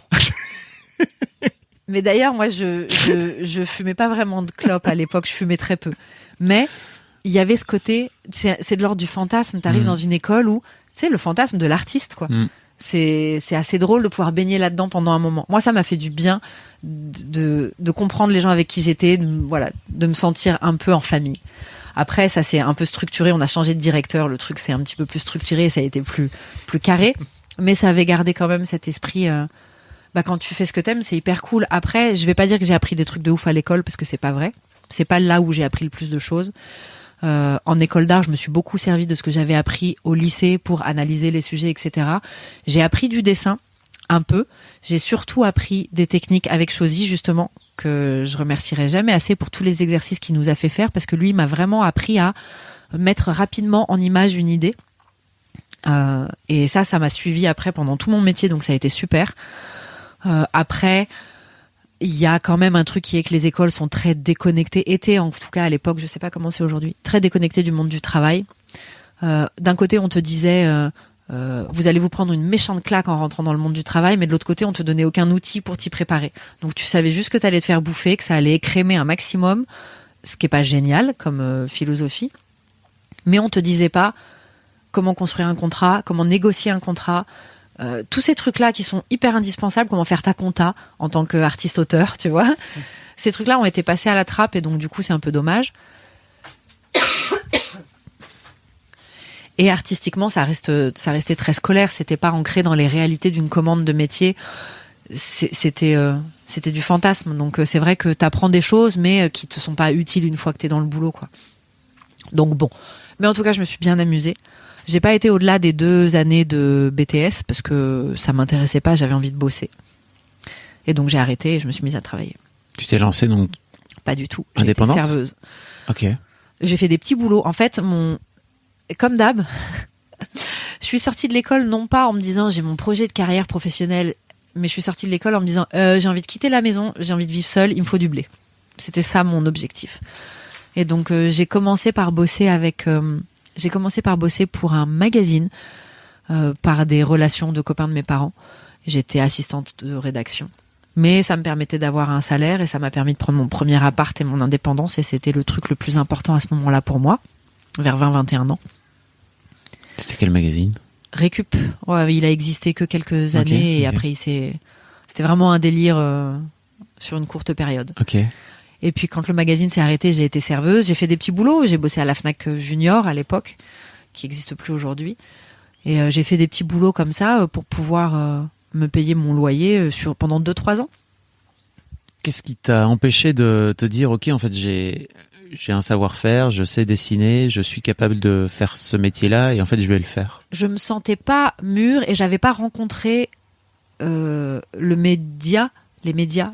[SPEAKER 2] Mais d'ailleurs, moi, je fumais pas vraiment de clope à l'époque. Je fumais très peu. Mais... il y avait ce côté, c'est de l'ordre du fantasme. T'arrives dans une école où, le fantasme de l'artiste, quoi. C'est assez drôle de pouvoir baigner là-dedans pendant un moment. Moi, ça m'a fait du bien de comprendre les gens avec qui j'étais, de me sentir un peu en famille. Après, ça s'est un peu structuré. On a changé de directeur. Le truc s'est un petit peu plus structuré. Ça a été plus carré. Mais ça avait gardé quand même cet esprit. Quand tu fais ce que t'aimes, c'est hyper cool. Après, je vais pas dire que j'ai appris des trucs de ouf à l'école parce que c'est pas vrai. C'est pas là où j'ai appris le plus de choses. En école d'art, je me suis beaucoup servi de ce que j'avais appris au lycée pour analyser les sujets, etc. J'ai appris du dessin, un peu. J'ai surtout appris des techniques avec Chosy, justement, que je remercierai jamais assez pour tous les exercices qu'il nous a fait faire, parce que lui m'a vraiment appris à mettre rapidement en image une idée. Et ça m'a suivi après pendant tout mon métier, donc ça a été super. Après... il y a quand même un truc qui est que les écoles sont très déconnectées, étaient en tout cas à l'époque, je sais pas comment c'est aujourd'hui, très déconnectées du monde du travail. D'un côté, on te disait, vous allez vous prendre une méchante claque en rentrant dans le monde du travail, mais de l'autre côté, on te donnait aucun outil pour t'y préparer. Donc tu savais juste que tu allais te faire bouffer, que ça allait écrémer un maximum, ce qui est pas génial comme philosophie. Mais on te disait pas comment construire un contrat, comment négocier un contrat. Tous ces trucs-là qui sont hyper indispensables, comment faire ta compta en tant qu'artiste-auteur, tu vois. Ces trucs-là ont été passés à la trappe et donc du coup c'est un peu dommage. Et artistiquement, ça restait très scolaire. C'était pas ancré dans les réalités d'une commande de métier. C'était du fantasme. Donc c'est vrai que t'apprends des choses, mais qui te sont pas utiles une fois que t'es dans le boulot, quoi. Donc bon. Mais en tout cas, je me suis bien amusée. J'ai pas été au-delà des 2 années de BTS parce que ça m'intéressait pas, j'avais envie de bosser. Et donc j'ai arrêté et je me suis mise à travailler.
[SPEAKER 1] Tu t'es lancée donc
[SPEAKER 2] Pas du tout.
[SPEAKER 1] Indépendante ?
[SPEAKER 2] J'étais serveuse.
[SPEAKER 1] Ok.
[SPEAKER 2] J'ai fait des petits boulots. En fait, comme d'hab, je suis sortie de l'école non pas en me disant j'ai mon projet de carrière professionnelle, mais je suis sortie de l'école en me disant j'ai envie de quitter la maison, j'ai envie de vivre seule, il me faut du blé. C'était ça mon objectif. Et donc j'ai commencé par bosser pour un magazine par des relations de copains de mes parents. J'étais assistante de rédaction. Mais ça me permettait d'avoir un salaire et ça m'a permis de prendre mon premier appart et mon indépendance. Et c'était le truc le plus important à ce moment-là pour moi, vers 20-21 ans.
[SPEAKER 1] C'était quel magazine ?
[SPEAKER 2] Récup. Ouais, il a existé que quelques années et après c'était vraiment un délire sur une courte période.
[SPEAKER 1] Ok.
[SPEAKER 2] Et puis quand le magazine s'est arrêté, j'ai été serveuse, j'ai fait des petits boulots, j'ai bossé à la Fnac Junior à l'époque, qui n'existe plus aujourd'hui. Et j'ai fait des petits boulots comme ça pour pouvoir me payer mon loyer pendant 2-3 ans.
[SPEAKER 1] Qu'est-ce qui t'a empêché de te dire ok, en fait j'ai un savoir-faire, je sais dessiner, je suis capable de faire ce métier-là et en fait je vais le faire.
[SPEAKER 2] Je me sentais pas mûre et j'avais pas rencontré les médias.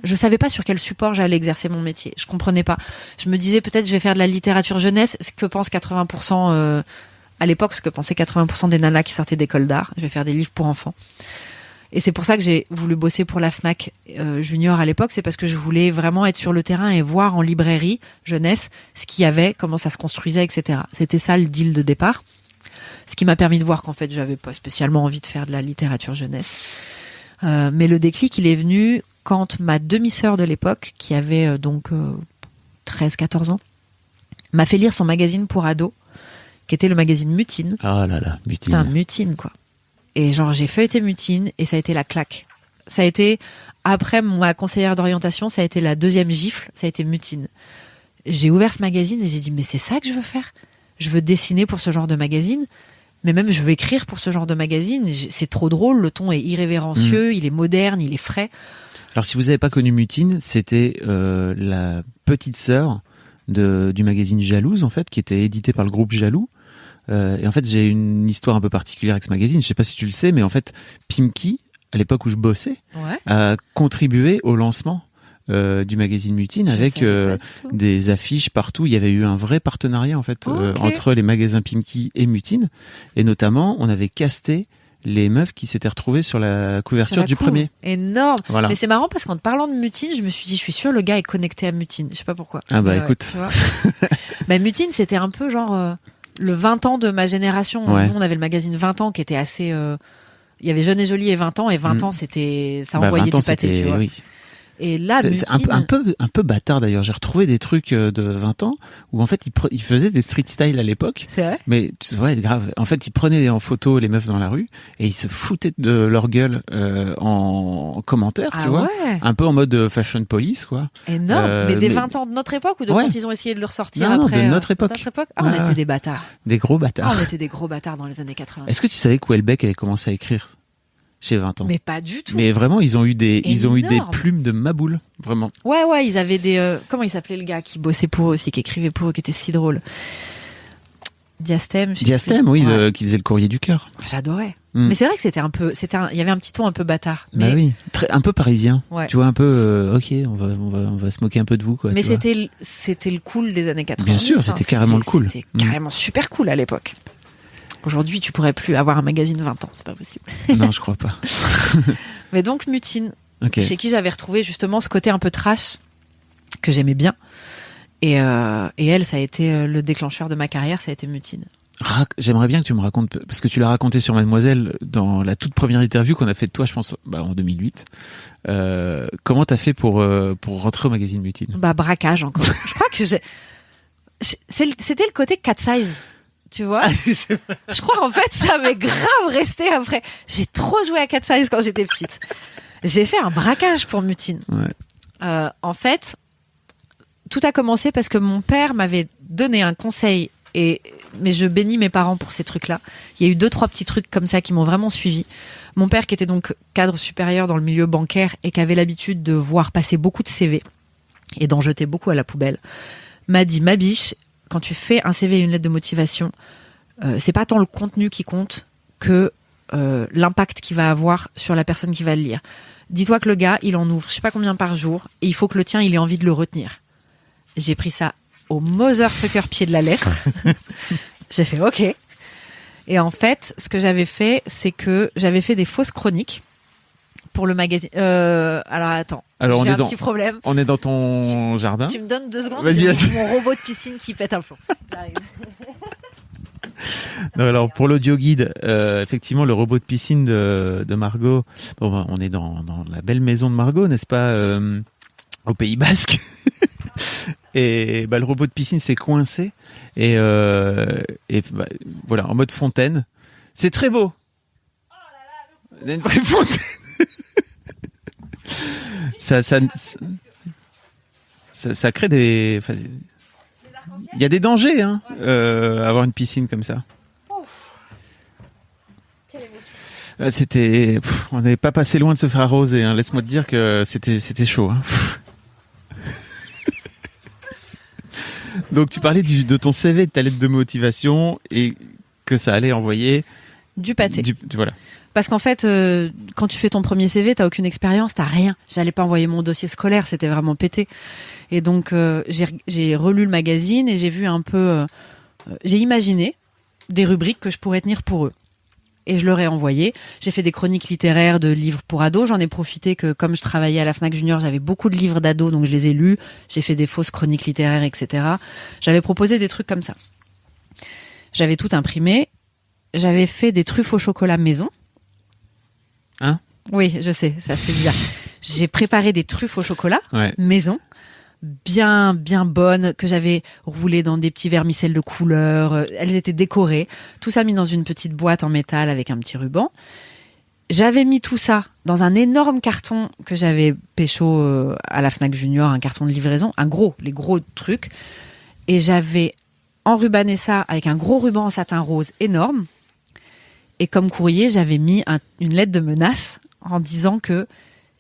[SPEAKER 2] Je savais pas sur quel support j'allais exercer mon métier. Je comprenais pas. Je me disais peut-être je vais faire de la littérature jeunesse, ce que pense 80% à l'époque, ce que pensaient 80% des nanas qui sortaient d'école d'art. Je vais faire des livres pour enfants. Et c'est pour ça que j'ai voulu bosser pour la Fnac Junior à l'époque, c'est parce que je voulais vraiment être sur le terrain et voir en librairie jeunesse ce qu'il y avait, comment ça se construisait, etc. C'était ça le deal de départ. Ce qui m'a permis de voir qu'en fait j'avais pas spécialement envie de faire de la littérature jeunesse. Mais le déclic, il est venu quand ma demi-sœur de l'époque, qui avait 13-14 ans, m'a fait lire son magazine pour ados, qui était le magazine Mutine.
[SPEAKER 1] Oh là là, Mutine.
[SPEAKER 2] Putain, Mutine, quoi. Et genre, j'ai feuilleté Mutine et ça a été la claque. Ça a été, après ma conseillère d'orientation, ça a été la deuxième gifle, ça a été Mutine. J'ai ouvert ce magazine et j'ai dit, mais c'est ça que je veux faire. Je veux dessiner pour ce genre de magazine, mais même je veux écrire pour ce genre de magazine. C'est trop drôle, le ton est irrévérencieux, il est moderne, il est frais.
[SPEAKER 1] Alors, si vous n'avez pas connu Mutine, c'était la petite sœur du magazine Jalouse, en fait, qui était édité par le groupe Jaloux. Et en fait, j'ai une histoire un peu particulière avec ce magazine. Je sais pas si tu le sais, mais en fait, Pimki, à l'époque où je bossais, a contribué au lancement du magazine Mutine avec des affiches partout. Il y avait eu un vrai partenariat en fait entre les magasins Pimki et Mutine, et notamment on avait casté les meufs qui s'étaient retrouvées sur la couverture du premier.
[SPEAKER 2] Énorme.
[SPEAKER 1] Voilà.
[SPEAKER 2] Mais c'est marrant parce qu'en te parlant de Mutine, je me suis dit, je suis sûre le gars est connecté à Mutine. Je sais pas pourquoi.
[SPEAKER 1] Ah bah écoute.
[SPEAKER 2] Tu vois bah, Mutine, c'était un peu genre le 20 ans de ma génération.
[SPEAKER 1] Ouais.
[SPEAKER 2] Nous, on avait le magazine 20 ans qui était assez... Il y avait Jeune et Jolie et 20 ans, et 20 ans, c'était... ça envoyait du pâté, tu vois.
[SPEAKER 1] Oui.
[SPEAKER 2] Et là,
[SPEAKER 1] c'est un peu bâtard d'ailleurs. J'ai retrouvé des trucs de 20 ans où en fait ils faisaient des street style à l'époque.
[SPEAKER 2] C'est vrai.
[SPEAKER 1] Mais ouais, grave. En fait, ils prenaient en photo les meufs dans la rue et ils se foutaient de leur gueule en commentaire, tu vois.
[SPEAKER 2] Ouais.
[SPEAKER 1] Un peu en mode fashion police, quoi.
[SPEAKER 2] Énorme. Mais des 20 ans de notre époque ou de quand ils ont essayé de le ressortir après
[SPEAKER 1] de notre époque.
[SPEAKER 2] On était des bâtards.
[SPEAKER 1] Des gros bâtards.
[SPEAKER 2] On était des gros bâtards dans les années 80.
[SPEAKER 1] Est-ce que tu savais que Houellebecq avait commencé à écrire chez 20 ans?
[SPEAKER 2] Mais pas du tout.
[SPEAKER 1] Mais vraiment, ils ont eu des plumes de maboule, vraiment.
[SPEAKER 2] Ouais, ils avaient des... comment il s'appelait le gars qui bossait pour eux aussi, qui écrivait pour eux, qui était si drôle? Diastème,
[SPEAKER 1] oui, qui faisait le courrier du cœur.
[SPEAKER 2] J'adorais. Mais c'est vrai que il y avait un petit ton un peu bâtard. Mais...
[SPEAKER 1] Bah oui, un peu parisien.
[SPEAKER 2] Ouais.
[SPEAKER 1] Tu vois, un peu, ok, on va se moquer un peu de vous, quoi.
[SPEAKER 2] Mais c'était le cool des années 80.
[SPEAKER 1] Bien sûr, c'était carrément le cool.
[SPEAKER 2] C'était carrément super cool à l'époque. Aujourd'hui, tu pourrais plus avoir un magazine 20 ans, c'est pas possible.
[SPEAKER 1] Non, je crois pas.
[SPEAKER 2] Mais donc, Mutine,
[SPEAKER 1] okay.
[SPEAKER 2] Chez qui j'avais retrouvé justement ce côté un peu trash que j'aimais bien. Et elle, ça a été le déclencheur de ma carrière, ça a été Mutine.
[SPEAKER 1] J'aimerais bien que tu me racontes, parce que tu l'as raconté sur Mademoiselle dans la toute première interview qu'on a fait de toi, je pense, en 2008. Comment t'as fait pour rentrer au magazine Mutine?
[SPEAKER 2] Braquage encore. Je crois que c'était le côté cat size. Tu vois, je crois en fait ça m'est grave resté après. J'ai trop joué à cat size quand j'étais petite. J'ai fait un braquage pour Mutine.
[SPEAKER 1] Ouais.
[SPEAKER 2] En fait, tout a commencé parce que mon père m'avait donné un conseil, mais je bénis mes parents pour ces trucs-là. Il y a eu 2-3 petits trucs comme ça qui m'ont vraiment suivi. Mon père, qui était donc cadre supérieur dans le milieu bancaire et qui avait l'habitude de voir passer beaucoup de CV et d'en jeter beaucoup à la poubelle, m'a dit: ma biche, quand tu fais un CV et une lettre de motivation, c'est pas tant le contenu qui compte que l'impact qu'il va avoir sur la personne qui va le lire. Dis-toi que le gars, il en ouvre je sais pas combien par jour et il faut que le tien, il ait envie de le retenir. J'ai pris ça au motherfucker pied de la lettre. J'ai fait OK. Et en fait, ce que j'avais fait, c'est que j'avais fait des fausses chroniques pour le magazine. Alors attends, j'ai un petit problème.
[SPEAKER 1] On est dans ton jardin.
[SPEAKER 2] Tu me donnes 2 secondes.
[SPEAKER 1] Vas-y.
[SPEAKER 2] Mon robot de piscine qui pète un plomb.
[SPEAKER 1] Non, alors pour l'audio guide, effectivement, le robot de piscine de Margot. Bon, on est dans la belle maison de Margot, n'est-ce pas, au Pays Basque. Et le robot de piscine s'est coincé et voilà, en mode fontaine. C'est très beau. Il y a une vraie fontaine. Ça crée des. Il y a des dangers, hein, avoir une piscine comme ça.
[SPEAKER 2] Quelle émotion.
[SPEAKER 1] On n'est pas passé loin de se faire arroser, hein. Laisse-moi te dire que c'était chaud, hein. Donc tu parlais de ton CV, de ta lettre de motivation et que ça allait envoyer
[SPEAKER 2] du pâté.
[SPEAKER 1] Voilà.
[SPEAKER 2] Parce qu'en fait, quand tu fais ton premier CV, t'as aucune expérience, t'as rien. J'allais pas envoyer mon dossier scolaire, c'était vraiment pété. Et donc j'ai relu le magazine et j'ai vu un peu, j'ai imaginé des rubriques que je pourrais tenir pour eux. Et je leur ai envoyé. J'ai fait des chroniques littéraires de livres pour ados. J'en ai profité que, comme je travaillais à la Fnac Junior, j'avais beaucoup de livres d'ados, donc je les ai lus. J'ai fait des fausses chroniques littéraires, etc. J'avais proposé des trucs comme ça. J'avais tout imprimé. J'avais fait des truffes au chocolat maison.
[SPEAKER 1] Hein?
[SPEAKER 2] Oui, je sais, ça fait bizarre. J'ai préparé des truffes au chocolat maison. bien bonnes que j'avais roulées dans des petits vermicelles de couleur. Elles étaient décorées. Tout ça mis dans une petite boîte en métal avec un petit ruban. J'avais mis tout ça dans un énorme carton que j'avais pécho à la Fnac Junior, un carton de livraison, les gros trucs. Et j'avais enrubanné ça avec un gros ruban en satin rose énorme. Et comme courrier, j'avais mis une lettre de menace en disant que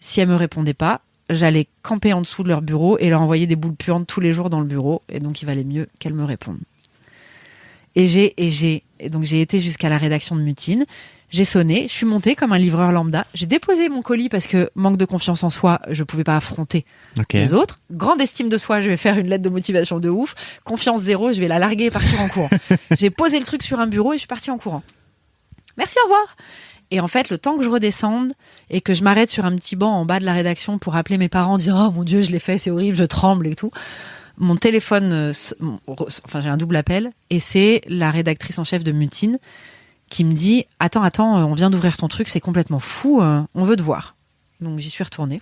[SPEAKER 2] si elle me répondait pas, j'allais camper en dessous de leur bureau et leur envoyer des boules puantes tous les jours dans le bureau. Et donc, il valait mieux qu'elle me réponde. Et donc j'ai été jusqu'à la rédaction de Mutine. J'ai sonné, je suis montée comme un livreur lambda. J'ai déposé mon colis parce que manque de confiance en soi, je pouvais pas affronter les autres. Grande estime de soi, je vais faire une lettre de motivation de ouf. Confiance zéro, je vais la larguer et partir en courant. J'ai posé le truc sur un bureau et je suis partie en courant. Merci, au revoir. Et en fait, le temps que je redescende et que je m'arrête sur un petit banc en bas de la rédaction pour appeler mes parents, dire oh mon Dieu, je l'ai fait, c'est horrible, je tremble et tout. Mon téléphone, j'ai un double appel et c'est la rédactrice en chef de Mutine qui me dit attends, on vient d'ouvrir ton truc, c'est complètement fou, on veut te voir. Donc j'y suis retournée.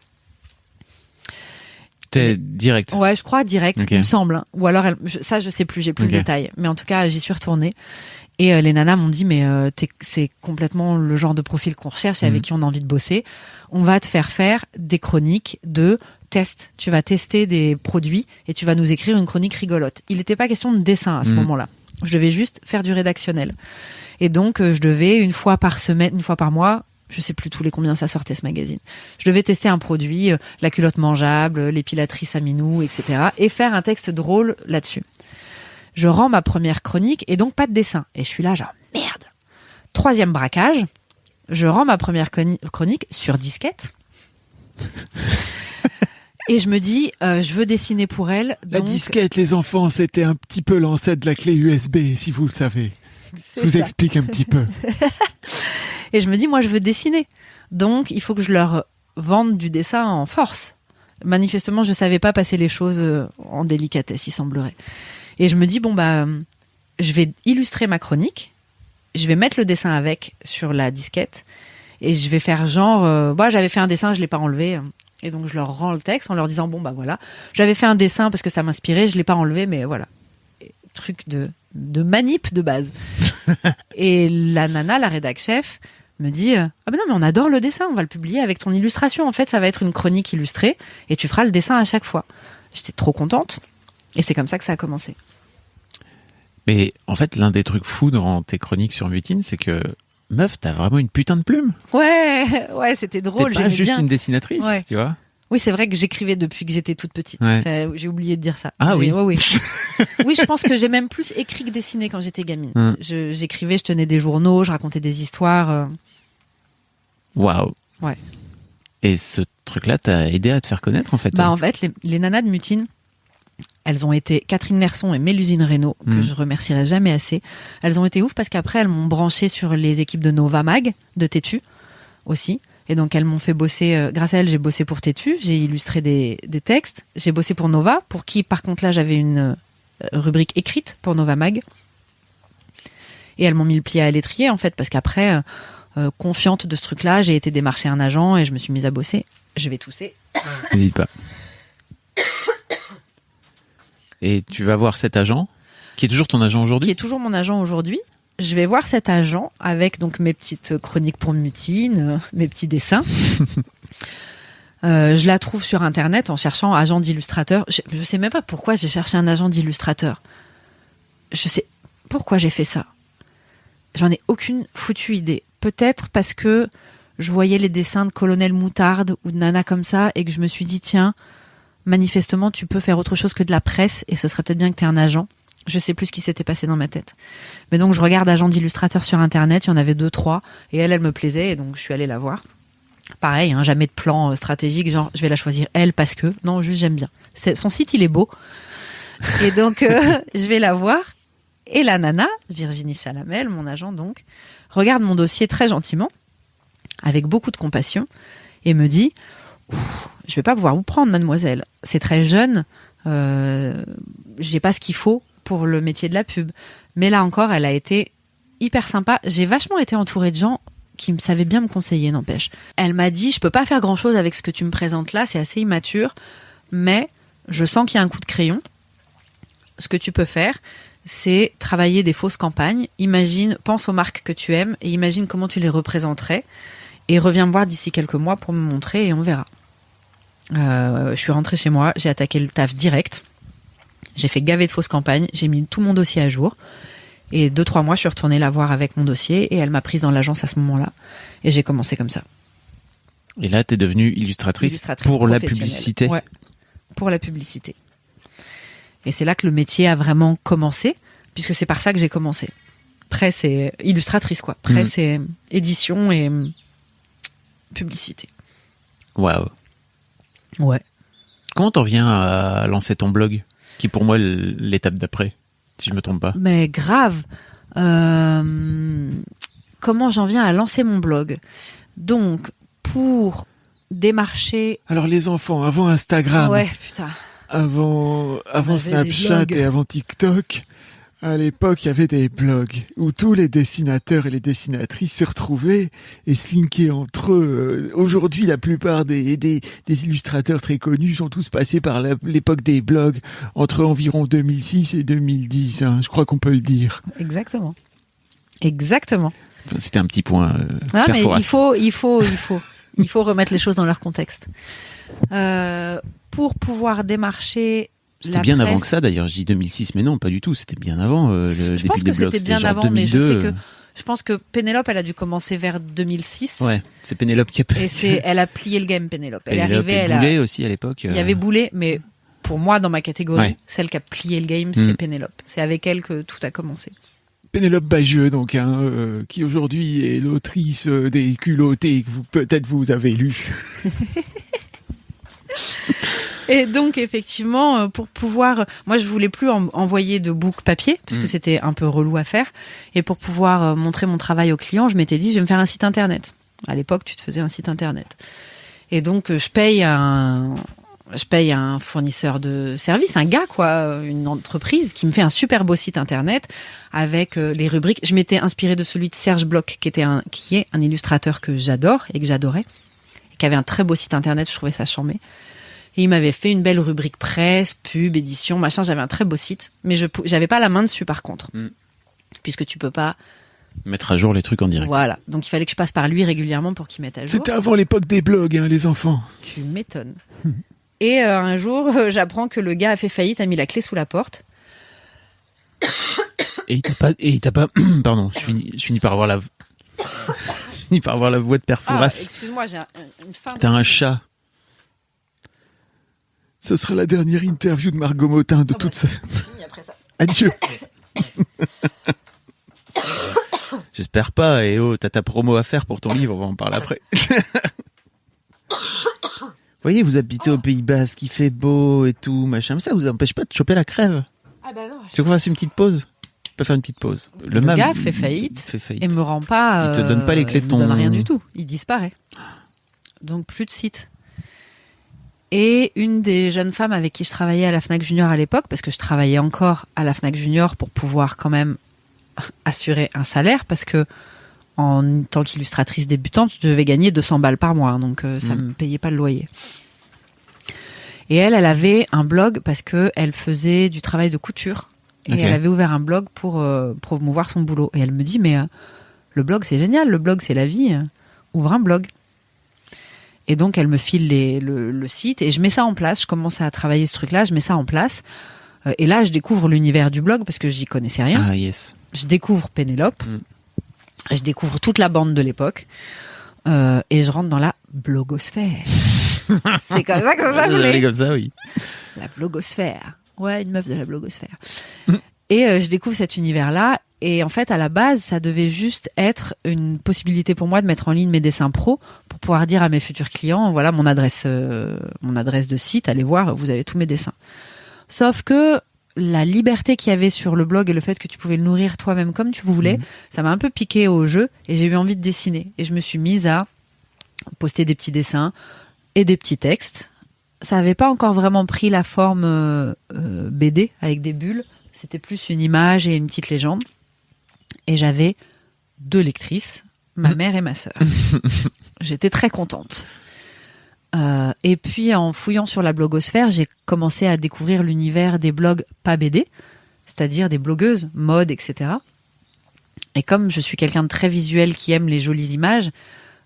[SPEAKER 1] T'es direct.
[SPEAKER 2] Ouais, je crois direct,
[SPEAKER 1] Okay.
[SPEAKER 2] il me semble. Ou alors, ça je sais plus, j'ai plus le détail. Mais en tout cas, j'y suis retournée. Et les nanas m'ont dit mais c'est complètement le genre de profil qu'on recherche et avec qui on a envie de bosser. On va te faire des chroniques de test. Tu vas tester des produits et tu vas nous écrire une chronique rigolote. Il n'était pas question de dessin à ce moment-là. Je devais juste faire du rédactionnel. Et donc je devais une fois par semaine, une fois par mois, je sais plus tous les combien ça sortait ce magazine. Je devais tester un produit, la culotte mangeable, l'épilatrice à minou, etc. et faire un texte drôle là-dessus. Je rends ma première chronique et donc pas de dessin. Et je suis là genre merde. 3e braquage, je rends ma première chronique sur disquette. Et je me dis, je veux dessiner pour elle.
[SPEAKER 1] La
[SPEAKER 2] donc...
[SPEAKER 1] disquette, les enfants, c'était un petit peu l'ancêtre de la clé USB, si vous le savez. Je vous explique un petit peu.
[SPEAKER 2] Et je me dis, moi, je veux dessiner. Donc, il faut que je leur vende du dessin en force. Manifestement, je savais pas passer les choses en délicatesse, il semblerait. Et je me dis, je vais illustrer ma chronique. Je vais mettre le dessin avec sur la disquette. Et je vais faire genre, j'avais fait un dessin, je l'ai pas enlevé. Et donc, je leur rends le texte en leur disant, voilà. J'avais fait un dessin parce que ça m'inspirait, je l'ai pas enlevé, mais voilà. Truc de manip de base. Et la nana, la rédac chef, me dit non mais on adore le dessin, on va le publier avec ton illustration. En fait, ça va être une chronique illustrée et tu feras le dessin à chaque fois. J'étais trop contente et c'est comme ça que ça a commencé.
[SPEAKER 1] Mais en fait, l'un des trucs fous dans tes chroniques sur Mutine, c'est que meuf, t'as vraiment une putain de plume.
[SPEAKER 2] Ouais, c'était drôle.
[SPEAKER 1] T'es pas juste
[SPEAKER 2] bien.
[SPEAKER 1] une dessinatrice, tu vois.
[SPEAKER 2] Oui, c'est vrai que j'écrivais depuis que j'étais toute petite.
[SPEAKER 1] Ouais.
[SPEAKER 2] J'ai oublié de dire ça.
[SPEAKER 1] Ah oui.
[SPEAKER 2] Oui. Oui, je pense que j'ai même plus écrit que dessiné quand j'étais gamine. J'écrivais, je tenais des journaux, je racontais des histoires.
[SPEAKER 1] Waouh.
[SPEAKER 2] Ouais.
[SPEAKER 1] Et ce truc-là t'a aidé à te faire connaître, en fait.
[SPEAKER 2] En fait, les nanas de Mutine, elles ont été Catherine Nerson et Mélusine Reynaud, que je remercierai jamais assez. Elles ont été ouf parce qu'après, elles m'ont branché sur les équipes de Nova Mag, de Tétu aussi. Et donc, elles m'ont fait bosser, grâce à elles, j'ai bossé pour Tétu, j'ai illustré des textes. J'ai bossé pour Nova, pour qui, par contre, là, j'avais une rubrique écrite pour Nova Mag. Et elles m'ont mis le pied à l'étrier, en fait, parce qu'après, confiante de ce truc-là, j'ai été démarcher un agent et je me suis mise à bosser. Je vais tousser.
[SPEAKER 1] N'hésite pas. Et tu vas voir cet agent, qui est toujours ton agent aujourd'hui ?
[SPEAKER 2] Qui est toujours mon agent aujourd'hui. Je vais voir cet agent avec donc mes petites chroniques pour Mutine, mes petits dessins. Je la trouve sur Internet en cherchant agent d'illustrateur. Je sais même pas pourquoi j'ai cherché un agent d'illustrateur. Je sais pourquoi j'ai fait ça. J'en ai aucune foutue idée. Peut-être parce que je voyais les dessins de Colonel Moutarde ou de Nana comme ça et que je me suis dit tiens, manifestement tu peux faire autre chose que de la presse et ce serait peut-être bien que tu aies un agent. Je sais plus ce qui s'était passé dans ma tête. Mais donc, je regarde agent d'illustrateur sur Internet. Il y en avait 2-3. Et elle me plaisait. Et donc, je suis allée la voir. Pareil, jamais de plan stratégique. Genre, je vais la choisir elle parce que... Non, juste, j'aime bien. Son site, il est beau. Et donc, je vais la voir. Et la nana, Virginie Chalamel, mon agent donc, regarde mon dossier très gentiment, avec beaucoup de compassion, et me dit « Je vais pas pouvoir vous prendre, mademoiselle. C'est très jeune. J'ai pas ce qu'il faut pour le métier de la pub. » Mais là encore, elle a été hyper sympa. J'ai vachement été entourée de gens qui me savaient bien me conseiller, n'empêche. Elle m'a dit, je peux pas faire grand chose avec ce que tu me présentes là, c'est assez immature, mais je sens qu'il y a un coup de crayon. Ce que tu peux faire, c'est travailler des fausses campagnes. Pense aux marques que tu aimes et imagine comment tu les représenterais. Et reviens me voir d'ici quelques mois pour me montrer et on verra. Je suis rentrée chez moi, j'ai attaqué le taf direct. J'ai fait gaver de fausses campagnes, j'ai mis tout mon dossier à jour. Et 2-3 mois, je suis retournée la voir avec mon dossier et elle m'a prise dans l'agence à ce moment-là. Et j'ai commencé comme ça.
[SPEAKER 1] Et là, t'es devenue illustratrice pour la publicité.
[SPEAKER 2] Ouais, pour la publicité. Et c'est là que le métier a vraiment commencé, puisque c'est par ça que j'ai commencé. Après, c'est illustratrice, quoi. Après, c'est édition et publicité.
[SPEAKER 1] Waouh.
[SPEAKER 2] Ouais.
[SPEAKER 1] Comment t'en viens à lancer ton blog, qui est pour moi l'étape d'après, si je me trompe pas?
[SPEAKER 2] Mais grave. Comment j'en viens à lancer mon blog? Donc, pour démarcher...
[SPEAKER 4] Alors les enfants, avant Instagram,
[SPEAKER 2] Ouais, putain.
[SPEAKER 4] avant
[SPEAKER 2] avait
[SPEAKER 4] Snapchat
[SPEAKER 2] des blogs.
[SPEAKER 4] et avant TikTok, à l'époque, il y avait des blogs où tous les dessinateurs et les dessinatrices se retrouvaient et se linkaient entre eux. Aujourd'hui, la plupart des illustrateurs très connus sont tous passés par l'époque des blogs entre environ 2006 et 2010. Hein, je crois qu'on peut le dire.
[SPEAKER 2] Exactement. Exactement.
[SPEAKER 1] C'était un petit point.
[SPEAKER 2] Non, mais
[SPEAKER 1] Perforas.
[SPEAKER 2] il faut remettre les choses dans leur contexte. Pour pouvoir démarcher
[SPEAKER 1] C'était bien avant que ça, d'ailleurs. Je dis 2006, mais non, pas du tout. C'était bien avant le
[SPEAKER 2] Je
[SPEAKER 1] début
[SPEAKER 2] pense
[SPEAKER 1] des
[SPEAKER 2] que
[SPEAKER 1] blogs.
[SPEAKER 2] c'était bien
[SPEAKER 1] genre
[SPEAKER 2] avant,
[SPEAKER 1] 2002.
[SPEAKER 2] mais je sais que je pense que Pénélope, elle a dû commencer vers 2006.
[SPEAKER 1] Ouais, c'est Pénélope qui a
[SPEAKER 2] Et elle a plié le game, Pénélope. Elle est
[SPEAKER 1] Pénélope
[SPEAKER 2] arrivée,
[SPEAKER 1] et Boulet aussi à l'époque.
[SPEAKER 2] Il y avait Boulet, mais pour moi, dans ma catégorie,
[SPEAKER 1] Ouais.
[SPEAKER 2] celle qui a plié le game, c'est Pénélope. C'est avec elle que tout a commencé.
[SPEAKER 4] Pénélope Bagieux, donc, qui aujourd'hui est l'autrice des Culottés que peut-être vous avez lu.
[SPEAKER 2] Et donc, effectivement, pour pouvoir... Moi, je voulais plus envoyer de book papier, parce que c'était un peu relou à faire. Et pour pouvoir montrer mon travail aux clients, je m'étais dit, je vais me faire un site internet. À l'époque, tu te faisais un site internet. Et donc, je paye un fournisseur de services, un gars, quoi, une entreprise qui me fait un super beau site internet avec les rubriques. Je m'étais inspirée de celui de Serge Bloch, qui est un illustrateur que j'adore et que j'adorais, et qui avait un très beau site internet. Je trouvais ça charmé. Et il m'avait fait une belle rubrique presse, pub, édition, machin. J'avais un très beau site, mais j'avais pas la main dessus par contre, puisque tu peux pas
[SPEAKER 1] mettre à jour les trucs en direct.
[SPEAKER 2] Voilà, donc il fallait que je passe par lui régulièrement pour qu'il mette à jour.
[SPEAKER 4] C'était avant l'époque des blogs, hein, les enfants.
[SPEAKER 2] Tu m'étonnes. Et un jour, j'apprends que le gars a fait faillite, a mis la clé sous la porte.
[SPEAKER 1] Et il t'a pas, pardon, je finis par avoir la voix de Perforas.
[SPEAKER 2] Excuse-moi, j'ai une faim.
[SPEAKER 1] T'as un chat.
[SPEAKER 4] Ce sera la dernière interview de Margot Motin de toute sa... Adieu.
[SPEAKER 1] J'espère pas. Et oh, t'as ta promo à faire pour ton livre, on va en parler après. Vous voyez, vous habitez au Pays Basque, il fait beau et tout, machin. Mais ça vous empêche pas de choper la crève.
[SPEAKER 2] Ah bah non.
[SPEAKER 1] Tu veux qu'on fasse une petite pause? On peut faire une petite pause.
[SPEAKER 2] Le gars fait faillite et me rend pas...
[SPEAKER 1] Il te donne pas les clés de ton...
[SPEAKER 2] Il me donne rien du tout. Il disparaît. Donc plus de site. Et une des jeunes femmes avec qui je travaillais à la Fnac Junior à l'époque, parce que je travaillais encore à la Fnac Junior pour pouvoir quand même assurer un salaire, parce que en tant qu'illustratrice débutante, je devais gagner 200 balles par mois, donc ça me payait pas le loyer. Et elle avait un blog parce que elle faisait du travail de couture et elle avait ouvert un blog pour promouvoir son boulot. Et elle me dit, mais le blog c'est génial, le blog c'est la vie, ouvre un blog. Et donc, elle me file le site et je mets ça en place. Je commence à travailler ce truc-là, je mets ça en place. Et là, je découvre l'univers du blog parce que j'y connaissais rien.
[SPEAKER 1] Ah, yes.
[SPEAKER 2] Je découvre Pénélope. Je découvre toute la bande de l'époque. Et je rentre dans la blogosphère. C'est comme ça que ça s'appelait.
[SPEAKER 1] comme ça, oui.
[SPEAKER 2] La blogosphère. Ouais, une meuf de la blogosphère. Et je découvre cet univers-là. Et en fait, à la base, ça devait juste être une possibilité pour moi de mettre en ligne mes dessins pro pour pouvoir dire à mes futurs clients, voilà mon adresse de site, allez voir, vous avez tous mes dessins. Sauf que la liberté qu'il y avait sur le blog et le fait que tu pouvais le nourrir toi-même comme tu voulais, ça m'a un peu piqué au jeu et j'ai eu envie de dessiner. Et je me suis mise à poster des petits dessins et des petits textes. Ça n'avait pas encore vraiment pris la forme BD avec des bulles. C'était plus une image et une petite légende. Et j'avais 2 lectrices, ma mère et ma sœur. J'étais très contente. Et puis en fouillant sur la blogosphère, j'ai commencé à découvrir l'univers des blogs pas BD, c'est-à-dire des blogueuses, mode, etc. Et comme je suis quelqu'un de très visuel qui aime les jolies images,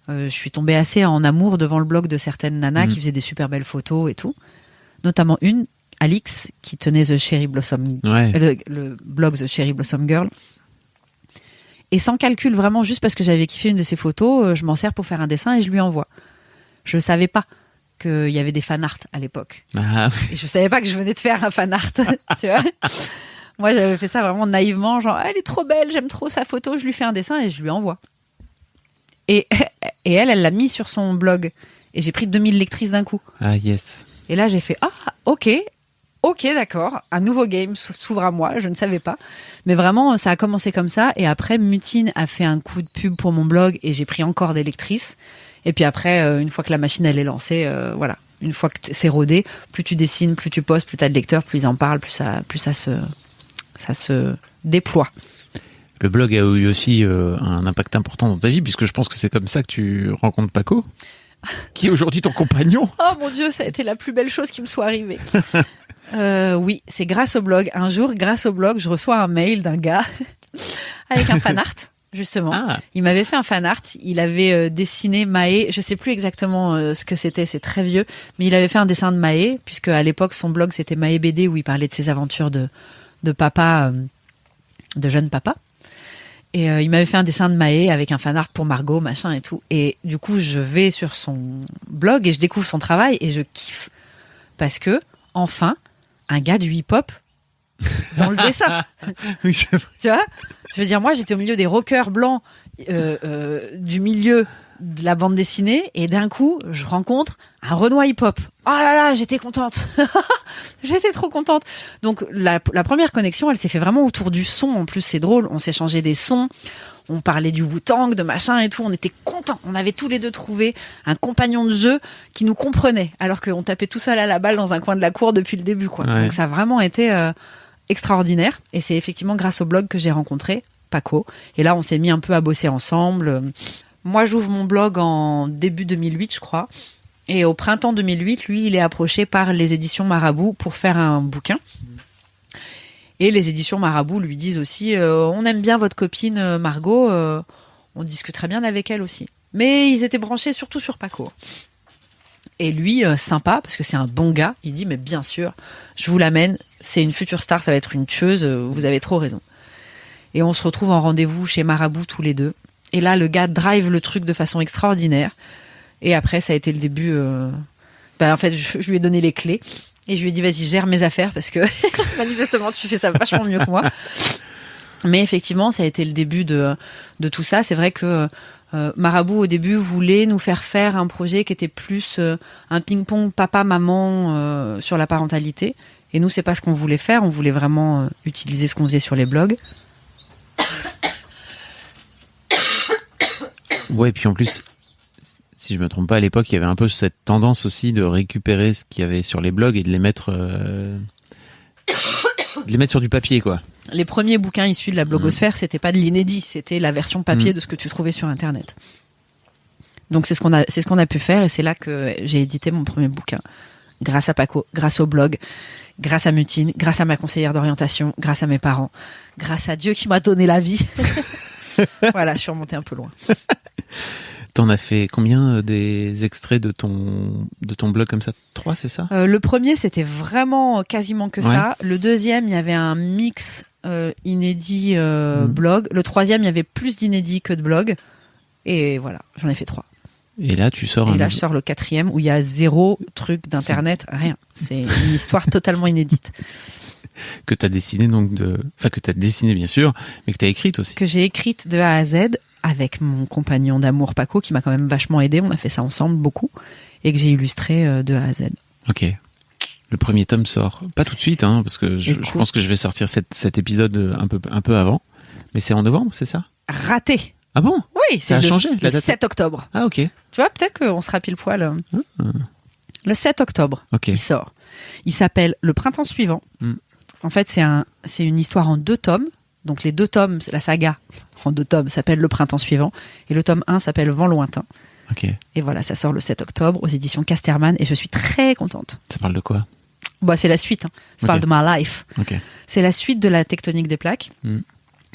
[SPEAKER 2] je suis tombée assez en amour devant le blog de certaines nanas qui faisaient des super belles photos et tout. Notamment une, Alix, qui tenait The Cherry Blossom, le blog The Cherry Blossom Girl. Et sans calcul, vraiment, juste parce que j'avais kiffé une de ses photos, je m'en sers pour faire un dessin et je lui envoie. Je ne savais pas qu'il y avait des fan art à l'époque.
[SPEAKER 1] Ah.
[SPEAKER 2] Et je ne savais pas que je venais de faire un fan art. Tu vois, moi, j'avais fait ça vraiment naïvement, genre, elle est trop belle, j'aime trop sa photo, je lui fais un dessin et je lui envoie. Et elle l'a mis sur son blog. Et j'ai pris 2000 lectrices d'un coup.
[SPEAKER 1] Ah, yes.
[SPEAKER 2] Et là, j'ai fait, ok, d'accord, un nouveau game s'ouvre à moi, je ne savais pas. Mais vraiment, ça a commencé comme ça. Et après, Mutine a fait un coup de pub pour mon blog et j'ai pris encore des lectrices. Et puis après, une fois que la machine, elle est lancée, voilà. Une fois que c'est rodé, plus tu dessines, plus tu postes, plus tu as de lecteurs, plus ils en parlent, plus ça se déploie.
[SPEAKER 1] Le blog a eu aussi un impact important dans ta vie, puisque je pense que c'est comme ça que tu rencontres Paco, qui est aujourd'hui ton compagnon.
[SPEAKER 2] Oh mon Dieu, ça a été la plus belle chose qui me soit arrivée. Oui, c'est grâce au blog. Un jour, grâce au blog, je reçois un mail d'un gars avec un fan art, justement. Ah. Il m'avait fait un fan art. Il avait dessiné Maë. Je sais plus exactement ce que c'était, c'est très vieux. Mais il avait fait un dessin de Maë, puisque à l'époque, son blog, c'était Maë BD, où il parlait de ses aventures de papa, de jeune papa. Et il m'avait fait un dessin de Maë avec un fan art pour Margot, machin et tout. Et du coup, je vais sur son blog et je découvre son travail et je kiffe. Parce que, enfin, un gars du hip-hop dans le dessin.
[SPEAKER 1] Oui, c'est vrai.
[SPEAKER 2] Tu vois ? Je veux dire, moi, j'étais au milieu des rockers blancs du milieu de la bande dessinée et d'un coup, je rencontre un Renoir hip-hop. Oh là là, j'étais contente. J'étais trop contente. Donc, la première connexion, elle s'est fait vraiment autour du son. En plus, c'est drôle. On s'échangeait des sons. On parlait du Wu-Tang, de machin et tout. On était contents. On avait tous les deux trouvé un compagnon de jeu qui nous comprenait. Alors qu'on tapait tout seul à la balle dans un coin de la cour depuis le début, quoi.
[SPEAKER 1] Ouais.
[SPEAKER 2] Donc, ça a vraiment été extraordinaire. Et c'est effectivement grâce au blog que j'ai rencontré Paco. Et là, on s'est mis un peu à bosser ensemble. Moi, j'ouvre mon blog en début 2008, je crois. Et au printemps 2008, lui, il est approché par les éditions Marabout pour faire un bouquin. Et les éditions Marabout lui disent aussi on aime bien votre copine Margot, on discuterait bien avec elle aussi. Mais ils étaient branchés surtout sur Paco. Et lui, sympa, parce que c'est un bon gars, il dit mais bien sûr, je vous l'amène, c'est une future star, ça va être une tueuse, vous avez trop raison. Et on se retrouve en rendez-vous chez Marabout tous les deux. Et là, le gars drive le truc de façon extraordinaire. Et après, ça a été le début. En fait, je lui ai donné les clés et je lui ai dit vas-y, gère mes affaires parce que manifestement, tu fais ça vachement mieux que moi. Mais effectivement, ça a été le début de tout ça. C'est vrai que Marabout, au début, voulait nous faire un projet qui était plus un ping-pong papa-maman sur la parentalité. Et nous, c'est pas ce qu'on voulait faire. On voulait vraiment utiliser ce qu'on faisait sur les blogs.
[SPEAKER 1] Ouais, puis en plus, si je me trompe pas, à l'époque, il y avait un peu cette tendance aussi de récupérer ce qu'il y avait sur les blogs et de les mettre sur du papier, quoi.
[SPEAKER 2] Les premiers bouquins issus de la blogosphère, c'était pas de l'inédit, c'était la version papier de ce que tu trouvais sur Internet. Donc c'est ce qu'on a pu faire et c'est là que j'ai édité mon premier bouquin. Grâce à Paco, grâce au blog, grâce à Mutine, grâce à ma conseillère d'orientation, grâce à mes parents, grâce à Dieu qui m'a donné la vie. Voilà, je suis remontée un peu loin.
[SPEAKER 1] T'en as fait combien des extraits de ton blog comme ça ? 3, c'est ça ?
[SPEAKER 2] Le premier, c'était vraiment quasiment que ça. Le deuxième, il y avait un mix inédit blog. Le troisième, il y avait plus d'inédits que de blog. Et voilà, j'en ai fait 3.
[SPEAKER 1] Et là, tu sors
[SPEAKER 2] je sors le 4e où il y a 0 truc d'internet, rien. C'est une histoire totalement inédite.
[SPEAKER 1] Que t'as dessiné que t'as dessiné bien sûr, mais que t'as écrite aussi.
[SPEAKER 2] Que j'ai écrite de A à Z avec mon compagnon d'amour Paco qui m'a quand même vachement aidé. On a fait ça ensemble beaucoup et que j'ai illustré de A à Z.
[SPEAKER 1] Ok. Le premier tome sort pas tout de suite, hein, parce que je pense que je vais sortir cet épisode un peu avant. Mais c'est en novembre, c'est ça ?
[SPEAKER 2] Raté.
[SPEAKER 1] Ah bon ?
[SPEAKER 2] Oui,
[SPEAKER 1] ça a changé
[SPEAKER 2] le 7 octobre.
[SPEAKER 1] Ah ok.
[SPEAKER 2] Tu vois, peut-être qu'on sera pile poil. Le 7 octobre, il sort. Il s'appelle Le printemps suivant. En fait, c'est une histoire en 2 tomes. Donc les 2 tomes, la saga en 2 tomes s'appelle Le printemps suivant. Et le tome 1 s'appelle Vent lointain.
[SPEAKER 1] Ok.
[SPEAKER 5] Et voilà, ça sort le 7 octobre aux éditions Casterman et je suis très contente.
[SPEAKER 1] Ça parle de quoi?
[SPEAKER 5] C'est la suite. Hein. Ça parle de my life.
[SPEAKER 1] Okay.
[SPEAKER 5] C'est la suite de la tectonique des plaques.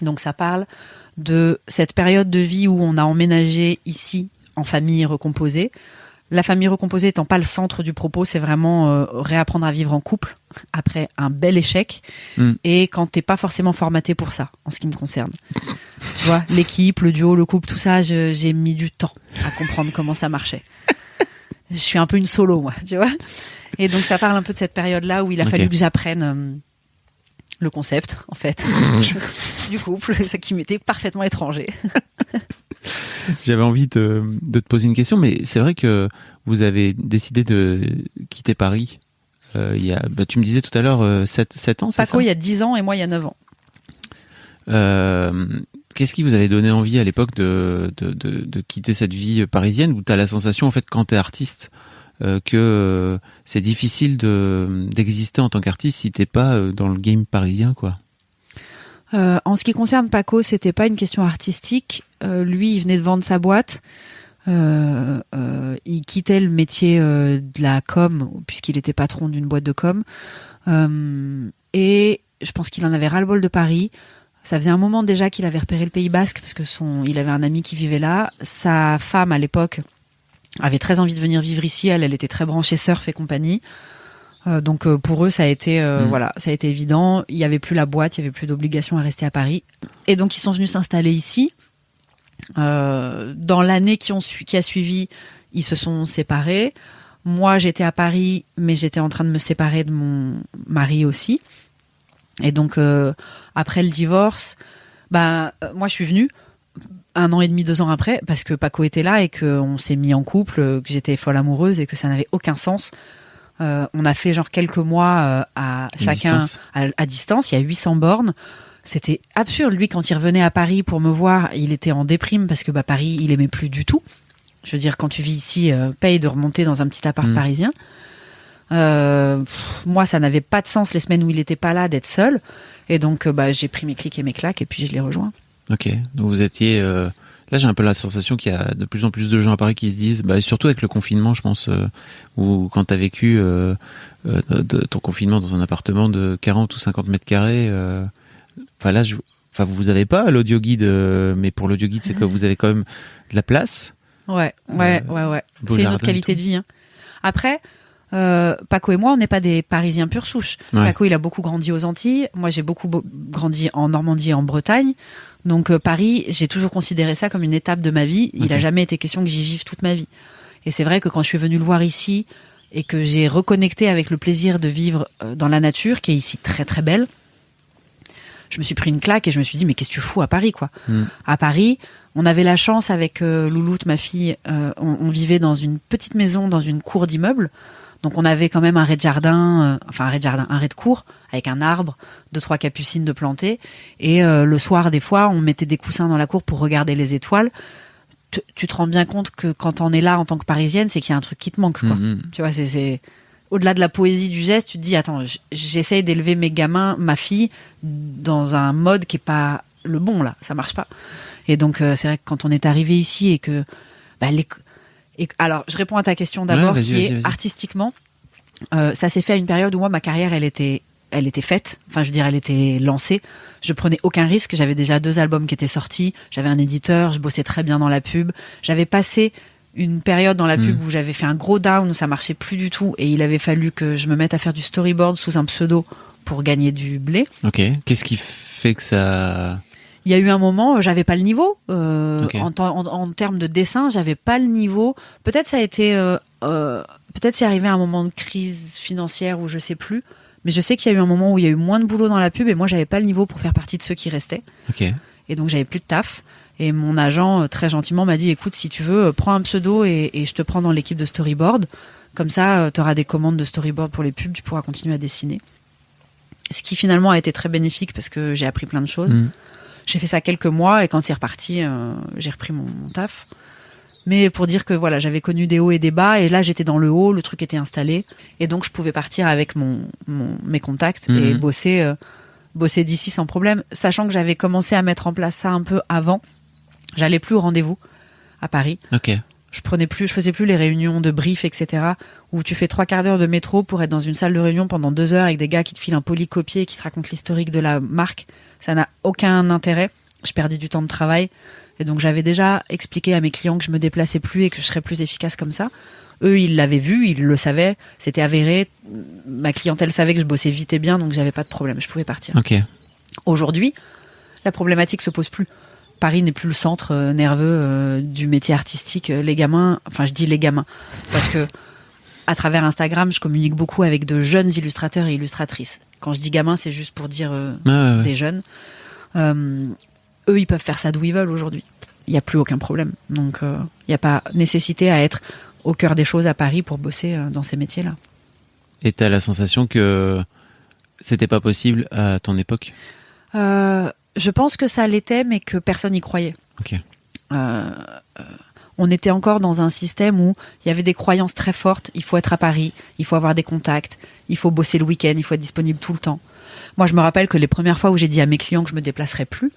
[SPEAKER 5] Donc ça parle de cette période de vie où on a emménagé ici en famille recomposée. La famille recomposée étant pas le centre du propos, c'est vraiment réapprendre à vivre en couple après un bel échec. Et quand t'es pas forcément formaté pour ça, en ce qui me concerne. Tu vois, l'équipe, le duo, le couple, tout ça, j'ai mis du temps à comprendre comment ça marchait. Je suis un peu une solo, moi, tu vois. Et donc ça parle un peu de cette période-là où il a fallu que j'apprenne le concept, en fait, du couple, ça qui m'était parfaitement étranger.
[SPEAKER 1] J'avais envie de te poser une question, mais c'est vrai que vous avez décidé de quitter Paris il y a, tu me disais tout à l'heure 7 ans, c'est ça?
[SPEAKER 5] Paco, il y a 10 ans et moi, il y a 9 ans.
[SPEAKER 1] Qu'est-ce qui vous avait donné envie à l'époque de quitter cette vie parisienne où tu as la sensation, en fait, quand tu es artiste, que c'est difficile d'exister en tant qu'artiste si t'es pas dans le game parisien, quoi?
[SPEAKER 5] En ce qui concerne Paco, c'était pas une question artistique. Lui, il venait de vendre sa boîte. Il quittait le métier de la com puisqu'il était patron d'une boîte de com. Et je pense qu'il en avait ras-le-bol de Paris. Ça faisait un moment déjà qu'il avait repéré le Pays Basque parce que il avait un ami qui vivait là. Sa femme, à l'époque, avait très envie de venir vivre ici. Elle était très branchée surf et compagnie. Donc pour eux, ça a été ça a été évident. Il y avait plus la boîte, il y avait plus d'obligation à rester à Paris. Et donc ils sont venus s'installer ici. Dans l'année qui a suivi, ils se sont séparés. Moi, j'étais à Paris, mais j'étais en train de me séparer de mon mari aussi. Et donc après le divorce, moi je suis venue 1 an et demi, 2 ans après, parce que Paco était là et qu'on s'est mis en couple, que j'étais folle amoureuse et que ça n'avait aucun sens. On a fait genre quelques mois à chacun à distance. Il y a 800 bornes. C'était absurde. Lui, quand il revenait à Paris pour me voir, il était en déprime parce que Paris, il aimait plus du tout. Je veux dire, quand tu vis ici, paye de remonter dans un petit appart parisien. Moi, ça n'avait pas de sens les semaines où il était pas là d'être seul. Et donc, j'ai pris mes clics et mes claques et puis je l'ai rejoint.
[SPEAKER 1] Ok. Donc vous étiez... Là, j'ai un peu la sensation qu'il y a de plus en plus de gens à Paris qui se disent, surtout avec le confinement, je pense, ou quand t'as vécu ton confinement dans un appartement de 40 ou 50 mètres carrés, vous avez pas l'audio guide, mais pour l'audio guide, c'est que vous avez quand même de la place. Ouais. C'est notre qualité de vie. Hein.
[SPEAKER 5] Après, Paco et moi, on n'est pas des Parisiens pure souche. Ouais. Paco, il a beaucoup grandi aux Antilles. Moi, j'ai beaucoup grandi en Normandie et en Bretagne. Donc Paris, j'ai toujours considéré ça comme une étape de ma vie. Il a jamais été question que j'y vive toute ma vie. Et c'est vrai que quand je suis venue le voir ici et que j'ai reconnecté avec le plaisir de vivre dans la nature, qui est ici très très belle, je me suis pris une claque et je me suis dit mais qu'est-ce que tu fous à Paris, quoi. À Paris, on avait la chance avec Louloute, ma fille, on vivait dans une petite maison, dans une cour d'immeuble. Donc on avait quand même un rez-de-jardin, un rez-de-cour avec un arbre, 2-3 capucines de plantées. Et le soir, des fois, on mettait des coussins dans la cour pour regarder les étoiles. Tu te rends bien compte que quand on est là en tant que Parisienne, c'est qu'il y a un truc qui te manque, quoi. Tu vois, c'est au-delà de la poésie du geste, tu te dis attends, j'essaye d'élever mes gamins, ma fille, dans un mode qui est pas le bon là, ça marche pas. Et donc c'est vrai que quand on est arrivé ici et que alors, je réponds à ta question d'abord, vas-y. Artistiquement, ça s'est fait à une période où moi, ma carrière, elle était faite. Enfin, je veux dire, elle était lancée. Je prenais aucun risque. J'avais déjà 2 albums qui étaient sortis. J'avais un éditeur. Je bossais très bien dans la pub. J'avais passé une période dans la pub où j'avais fait un gros down, où ça marchait plus du tout. Et il avait fallu que je me mette à faire du storyboard sous un pseudo pour gagner du blé. Ok.
[SPEAKER 1] Qu'est-ce qui fait que ça...
[SPEAKER 5] Il y a eu un moment, j'avais pas le niveau. En termes de dessin, j'avais pas le niveau. Peut-être ça a été, peut-être c'est arrivé à un moment de crise financière ou je sais plus. Mais je sais qu'il y a eu un moment où il y a eu moins de boulot dans la pub et moi j'avais pas le niveau pour faire partie de ceux qui restaient. Et donc j'avais plus de taf. Et mon agent très gentiment m'a dit écoute, si tu veux, prends un pseudo et je te prends dans l'équipe de storyboard. Comme ça, tu auras des commandes de storyboard pour les pubs, tu pourras continuer à dessiner. Ce qui finalement a été très bénéfique parce que j'ai appris plein de choses. J'ai fait ça quelques mois et quand c'est reparti, j'ai repris mon taf. Mais pour dire que voilà, j'avais connu des hauts et des bas et là j'étais dans le haut, le truc était installé et donc je pouvais partir avec mes contacts et bosser d'ici sans problème, sachant que j'avais commencé à mettre en place ça un peu avant. J'allais plus au rendez-vous à Paris. Je faisais plus les réunions de brief, etc., où tu fais 3/4 d'heure de métro pour être dans une salle de réunion pendant 2 heures avec des gars qui te filent un polycopier et qui te racontent l'historique de la marque. Ça n'a aucun intérêt. Je perdais du temps de travail. Et donc, j'avais déjà expliqué à mes clients que je me déplaçais plus et que je serais plus efficace comme ça. Eux, ils l'avaient vu, ils le savaient. C'était avéré. Ma clientèle savait que je bossais vite et bien, donc j'avais pas de problème. Je pouvais partir.
[SPEAKER 1] Ok.
[SPEAKER 5] Aujourd'hui, la problématique se pose plus. Paris n'est plus le centre nerveux du métier artistique. Les gamins, enfin, je dis les gamins, parce que à travers Instagram, je communique beaucoup avec de jeunes illustrateurs et illustratrices. Quand je dis gamins, c'est juste pour dire des jeunes. Eux, ils peuvent faire ça d'où ils veulent aujourd'hui. Il n'y a plus aucun problème. Donc, il n'y a pas nécessité à être au cœur des choses à Paris pour bosser dans ces métiers-là.
[SPEAKER 1] Et t'as la sensation que c'était pas possible à ton époque ?
[SPEAKER 5] Je pense que ça l'était, mais que personne n'y croyait.
[SPEAKER 1] Ok.
[SPEAKER 5] On était encore dans un système où il y avait des croyances très fortes. Il faut être à Paris, il faut avoir des contacts, il faut bosser le week-end, il faut être disponible tout le temps. Moi, je me rappelle que les premières fois où j'ai dit à mes clients que je me déplacerais plus,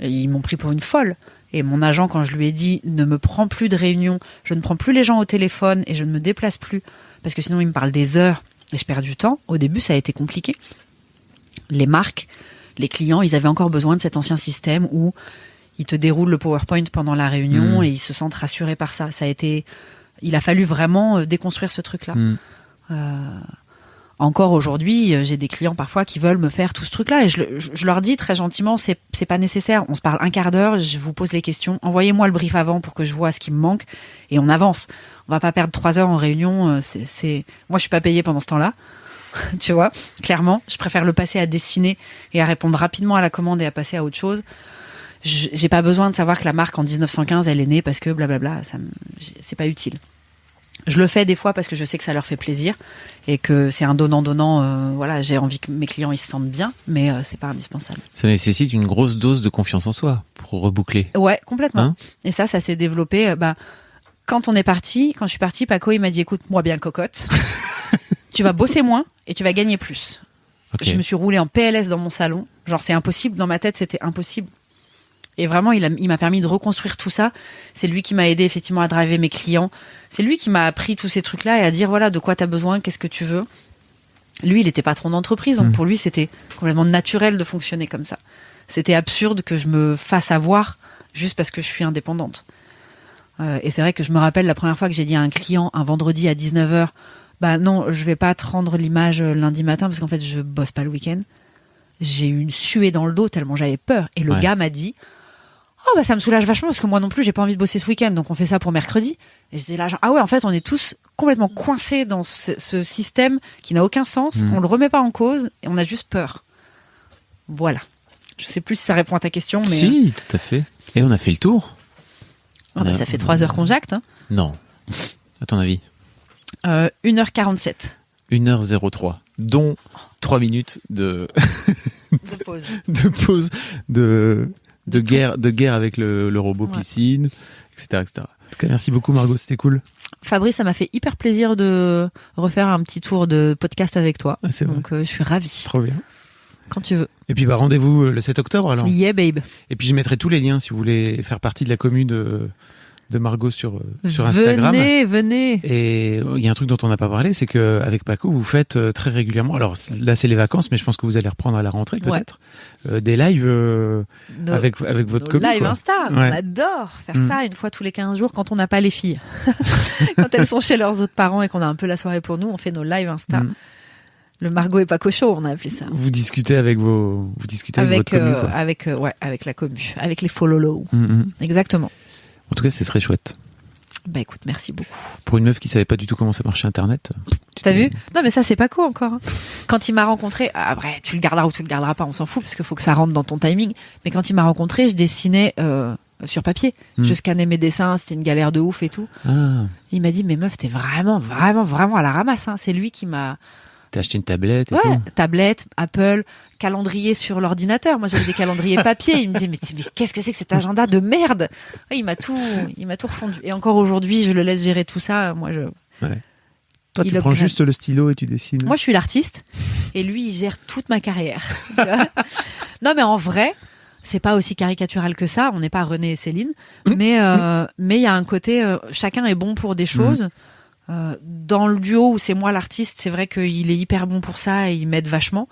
[SPEAKER 5] ils m'ont pris pour une folle. Et mon agent, quand je lui ai dit « ne me prends plus de réunions, je ne prends plus les gens au téléphone et je ne me déplace plus, parce que sinon ils me parlent des heures et je perds du temps », au début, ça a été compliqué. Les marques, les clients, ils avaient encore besoin de cet ancien système où ils te déroulent le PowerPoint pendant la réunion et ils se sentent rassurés par ça. Il a fallu vraiment déconstruire ce truc-là. Encore aujourd'hui, j'ai des clients parfois qui veulent me faire tout ce truc-là et je leur dis très gentiment, c'est pas nécessaire. On se parle 1/4 d'heure, je vous pose les questions. Envoyez-moi le brief avant pour que je vois ce qui me manque et on avance. On va pas perdre 3 heures en réunion. Moi, je suis pas payée pendant ce temps-là. Tu vois, clairement, je préfère le passer à dessiner et à répondre rapidement à la commande et à passer à autre chose. J'ai pas besoin de savoir que la marque en 1915 elle est née parce que blablabla, c'est pas utile. Je le fais des fois parce que je sais que ça leur fait plaisir et que c'est un donnant-donnant. Voilà, j'ai envie que mes clients ils se sentent bien, mais c'est pas indispensable.
[SPEAKER 1] Ça nécessite une grosse dose de confiance en soi pour reboucler.
[SPEAKER 5] Ouais, complètement. Et ça s'est développé. Quand je suis partie, Paco il m'a dit écoute-moi bien cocotte, tu vas bosser moins et tu vas gagner plus. Okay. Je me suis roulée en PLS dans mon salon. Genre c'est impossible. Dans ma tête c'était impossible. Et vraiment, il m'a permis de reconstruire tout ça. C'est lui qui m'a aidé effectivement à driver mes clients. C'est lui qui m'a appris tous ces trucs-là et à dire voilà de quoi t'as besoin, qu'est-ce que tu veux. Lui, il était patron d'entreprise, donc pour lui, c'était complètement naturel de fonctionner comme ça. C'était absurde que je me fasse avoir juste parce que je suis indépendante. Et c'est vrai que je me rappelle la première fois que j'ai dit à un client un vendredi à 19h, non, je vais pas te rendre l'image lundi matin parce qu'en fait, je bosse pas le week-end. J'ai eu une suée dans le dos tellement j'avais peur. Et le gars m'a dit ça me soulage vachement parce que moi non plus j'ai pas envie de bosser ce week-end, donc on fait ça pour mercredi. Et j'étais là genre en fait on est tous complètement coincés dans ce système qui n'a aucun sens, on le remet pas en cause et on a juste peur. Voilà. Je sais plus si ça répond à ta question, mais
[SPEAKER 1] si, tout à fait. Et on a fait le tour.
[SPEAKER 5] Ça fait 3 heures qu'on jacte. Hein.
[SPEAKER 1] Non. À ton avis
[SPEAKER 5] 1h47.
[SPEAKER 1] 1h03, dont 3 minutes de
[SPEAKER 5] pause.
[SPEAKER 1] de pause de guerre avec le robot piscine, etc., etc. En tout cas, merci beaucoup Margot, c'était cool.
[SPEAKER 5] Fabrice, ça m'a fait hyper plaisir de refaire un petit tour de podcast avec toi.
[SPEAKER 1] C'est
[SPEAKER 5] donc je suis ravie.
[SPEAKER 1] Trop bien.
[SPEAKER 5] Quand tu veux.
[SPEAKER 1] Et puis rendez-vous le 7 octobre alors.
[SPEAKER 5] Yeah babe.
[SPEAKER 1] Et puis je mettrai tous les liens si vous voulez faire partie de la commu de Margot sur Instagram.
[SPEAKER 5] Venez.
[SPEAKER 1] Et il y a un truc dont on n'a pas parlé, c'est que avec Paco, vous faites très régulièrement. Alors là, c'est les vacances, mais je pense que vous allez reprendre à la rentrée peut-être des lives avec votre commu.
[SPEAKER 5] Live Insta, on adore faire ça une fois tous les 15 jours quand on n'a pas les filles. Quand elles sont chez leurs autres parents et qu'on a un peu la soirée pour nous, on fait nos lives Insta. Le Margot et Paco Show, on a appelé ça.
[SPEAKER 1] Vous discutez avec votre commu, quoi.
[SPEAKER 5] Avec la commu, avec les follow. Exactement.
[SPEAKER 1] En tout cas, c'est très chouette.
[SPEAKER 5] Écoute, merci beaucoup.
[SPEAKER 1] Pour une meuf qui savait pas du tout comment ça marchait Internet.
[SPEAKER 5] T'as vu ? Non, mais ça, c'est pas cool encore. Quand il m'a rencontré, après, tu le garderas ou tu le garderas pas, on s'en fout, parce qu'il faut que ça rentre dans ton timing. Mais quand il m'a rencontré, je dessinais sur papier. Je scannais mes dessins, c'était une galère de ouf et tout. Il m'a dit, mais meuf, t'es vraiment, vraiment, vraiment à la ramasse. Hein. C'est lui qui m'a...
[SPEAKER 1] T'as acheté une tablette et tout.
[SPEAKER 5] Tablette, Apple, calendrier sur l'ordinateur. Moi, j'avais des calendriers papier. Il me disait, mais qu'est-ce que c'est que cet agenda de merde ? Il m'a tout refondu. Et encore aujourd'hui, je le laisse gérer tout ça. Moi,
[SPEAKER 1] Toi, tu prends juste le stylo et tu dessines.
[SPEAKER 5] Moi, je suis l'artiste. Et lui, il gère toute ma carrière. Non, mais en vrai, C'est pas aussi caricatural que ça. On n'est pas René et Céline, mais il y a un côté. Chacun est bon pour des choses. Dans le duo où c'est moi l'artiste, c'est vrai qu'il est hyper bon pour ça et il m'aide vachement.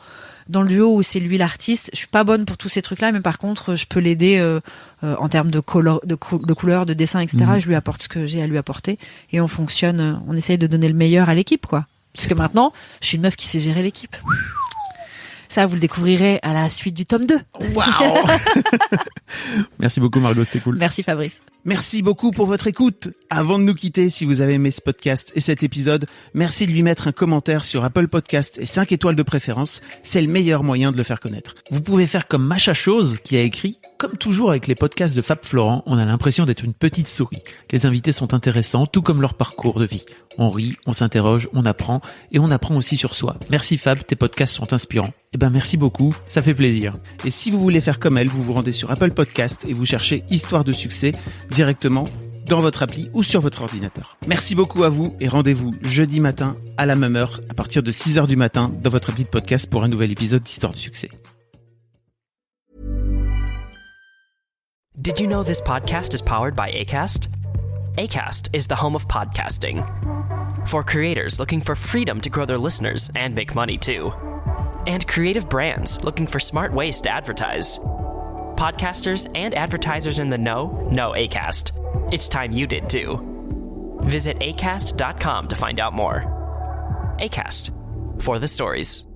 [SPEAKER 5] Dans le duo où c'est lui l'artiste, je suis pas bonne pour tous ces trucs-là, mais par contre, je peux l'aider en termes de couleur, de dessin, etc. Je lui apporte ce que j'ai à lui apporter et on fonctionne. On essaye de donner le meilleur à l'équipe, quoi. Puisque maintenant, je suis une meuf qui sait gérer l'équipe. Ça, vous le découvrirez à la suite du tome 2.
[SPEAKER 1] Waouh. Merci beaucoup Margot, c'était cool.
[SPEAKER 5] Merci Fabrice.
[SPEAKER 1] Merci beaucoup pour votre écoute. Avant de nous quitter, si vous avez aimé ce podcast et cet épisode, merci de lui mettre un commentaire sur Apple Podcast et 5 étoiles de préférence. C'est le meilleur moyen de le faire connaître. Vous pouvez faire comme Macha Chose qui a écrit « Comme toujours avec les podcasts de Fab Florent, on a l'impression d'être une petite souris. Les invités sont intéressants, tout comme leur parcours de vie. On rit, on s'interroge, on apprend et on apprend aussi sur soi. Merci Fab, tes podcasts sont inspirants. » Eh ben merci beaucoup, ça fait plaisir. Et si vous voulez faire comme elle, vous vous rendez sur Apple Podcast et vous cherchez Histoire de succès directement dans votre appli ou sur votre ordinateur. Merci beaucoup à vous et rendez-vous jeudi matin à la même heure à partir de 6h du matin dans votre appli de podcast pour un nouvel épisode d'Histoire de succès.
[SPEAKER 6] Did you know this podcast is powered by Acast? Acast is the home of podcasting. For creators looking for freedom to grow their listeners and make money too. And creative brands looking for smart ways to advertise. Podcasters and advertisers in the know Acast. It's time you did too. Visit acast.com to find out more. Acast, for the stories.